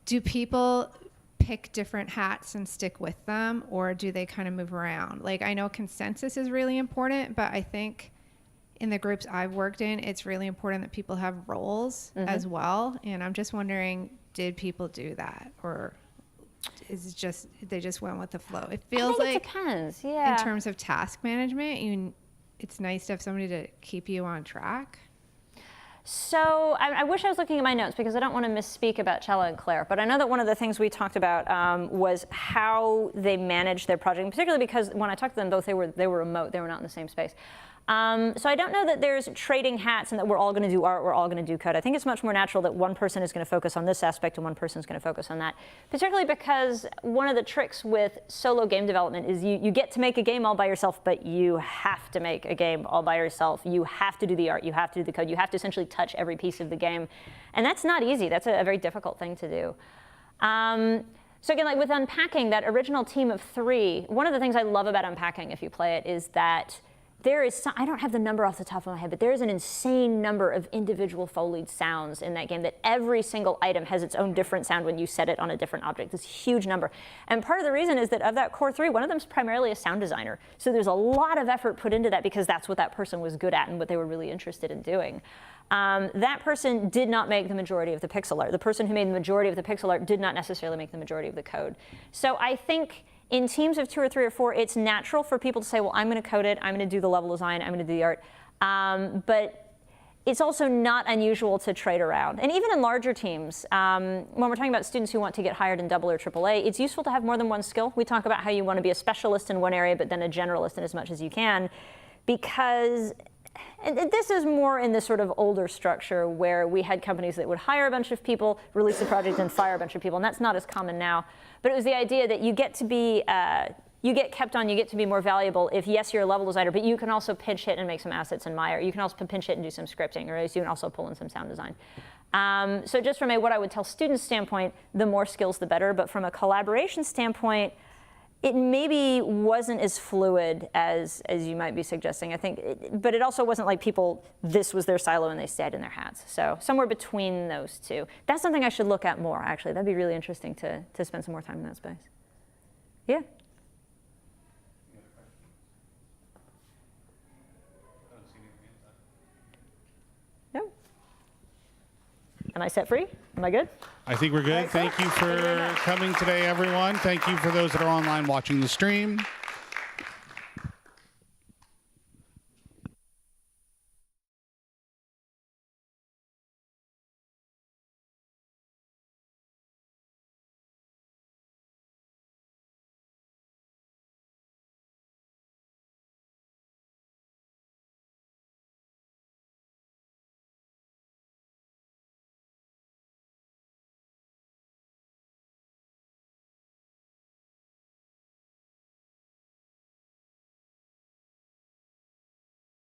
do people pick different hats and stick with them, or do they kind of move around? Like, I know consensus is really important, but I think in the groups I've worked in, it's really important that people have roles as well. And I'm just wondering, did people do that, or is it just they just went with the flow? It feels like it depends. Yeah. in terms of task management, it's nice to have somebody to keep you on track. So I wish I was looking at my notes because I don't want to misspeak about Chella and Claire, but I know that one of the things we talked about was how they managed their project, particularly because when I talked to them both, they were remote, they were not in the same space. So I don't know that there's trading hats and that we're all going to do art, we're all going to do code. I think it's much more natural that one person is going to focus on this aspect and one person is going to focus on that. Particularly because one of the tricks with solo game development is you get to make a game all by yourself, but you have to make a game all by yourself. You have to do the art, you have to do the code, you have to essentially touch every piece of the game. And that's not easy, that's a very difficult thing to do. So again, like with Unpacking, that original team of 3, one of the things I love about Unpacking, if you play it, is that there is some, I don't have the number off the top of my head, but there is an insane number of individual Foleyed sounds in that game, that every single item has its own different sound when you set it on a different object. This huge number. And part of the reason is that of that core 3, one of them is primarily a sound designer. So there's a lot of effort put into that because that's what that person was good at and what they were really interested in doing. That person did not make the majority of the pixel art. The person who made the majority of the pixel art did not necessarily make the majority of the code. So I think in teams of 2 or 3 or 4, it's natural for people to say, well, I'm going to code it, I'm going to do the level design, I'm going to do the art. But it's also not unusual to trade around. And even in larger teams, when we're talking about students who want to get hired in AA or AAA, it's useful to have more than one skill. We talk about how you want to be a specialist in one area, but then a generalist in as much as you can, because and this is more in this sort of older structure where we had companies that would hire a bunch of people, release a project, and fire a bunch of people, and that's not as common now. But it was the idea that you get to be, you get kept on, you get to be more valuable if, yes, you're a level designer, but you can also pinch hit and make some assets in Maya, or you can also pinch hit and do some scripting, or you can also pull in some sound design. So just from what I would tell students standpoint, the more skills, the better. But from a collaboration standpoint, it maybe wasn't as fluid as you might be suggesting, I think. But it also wasn't like people, this was their silo and they stayed in their hats. So somewhere between those two. That's something I should look at more, actually. That'd be really interesting to spend some more time in that space. Yeah? No? Am I set free? Am I good? I think we're good. Thank you for coming today, everyone. Thank you for those that are online watching the stream.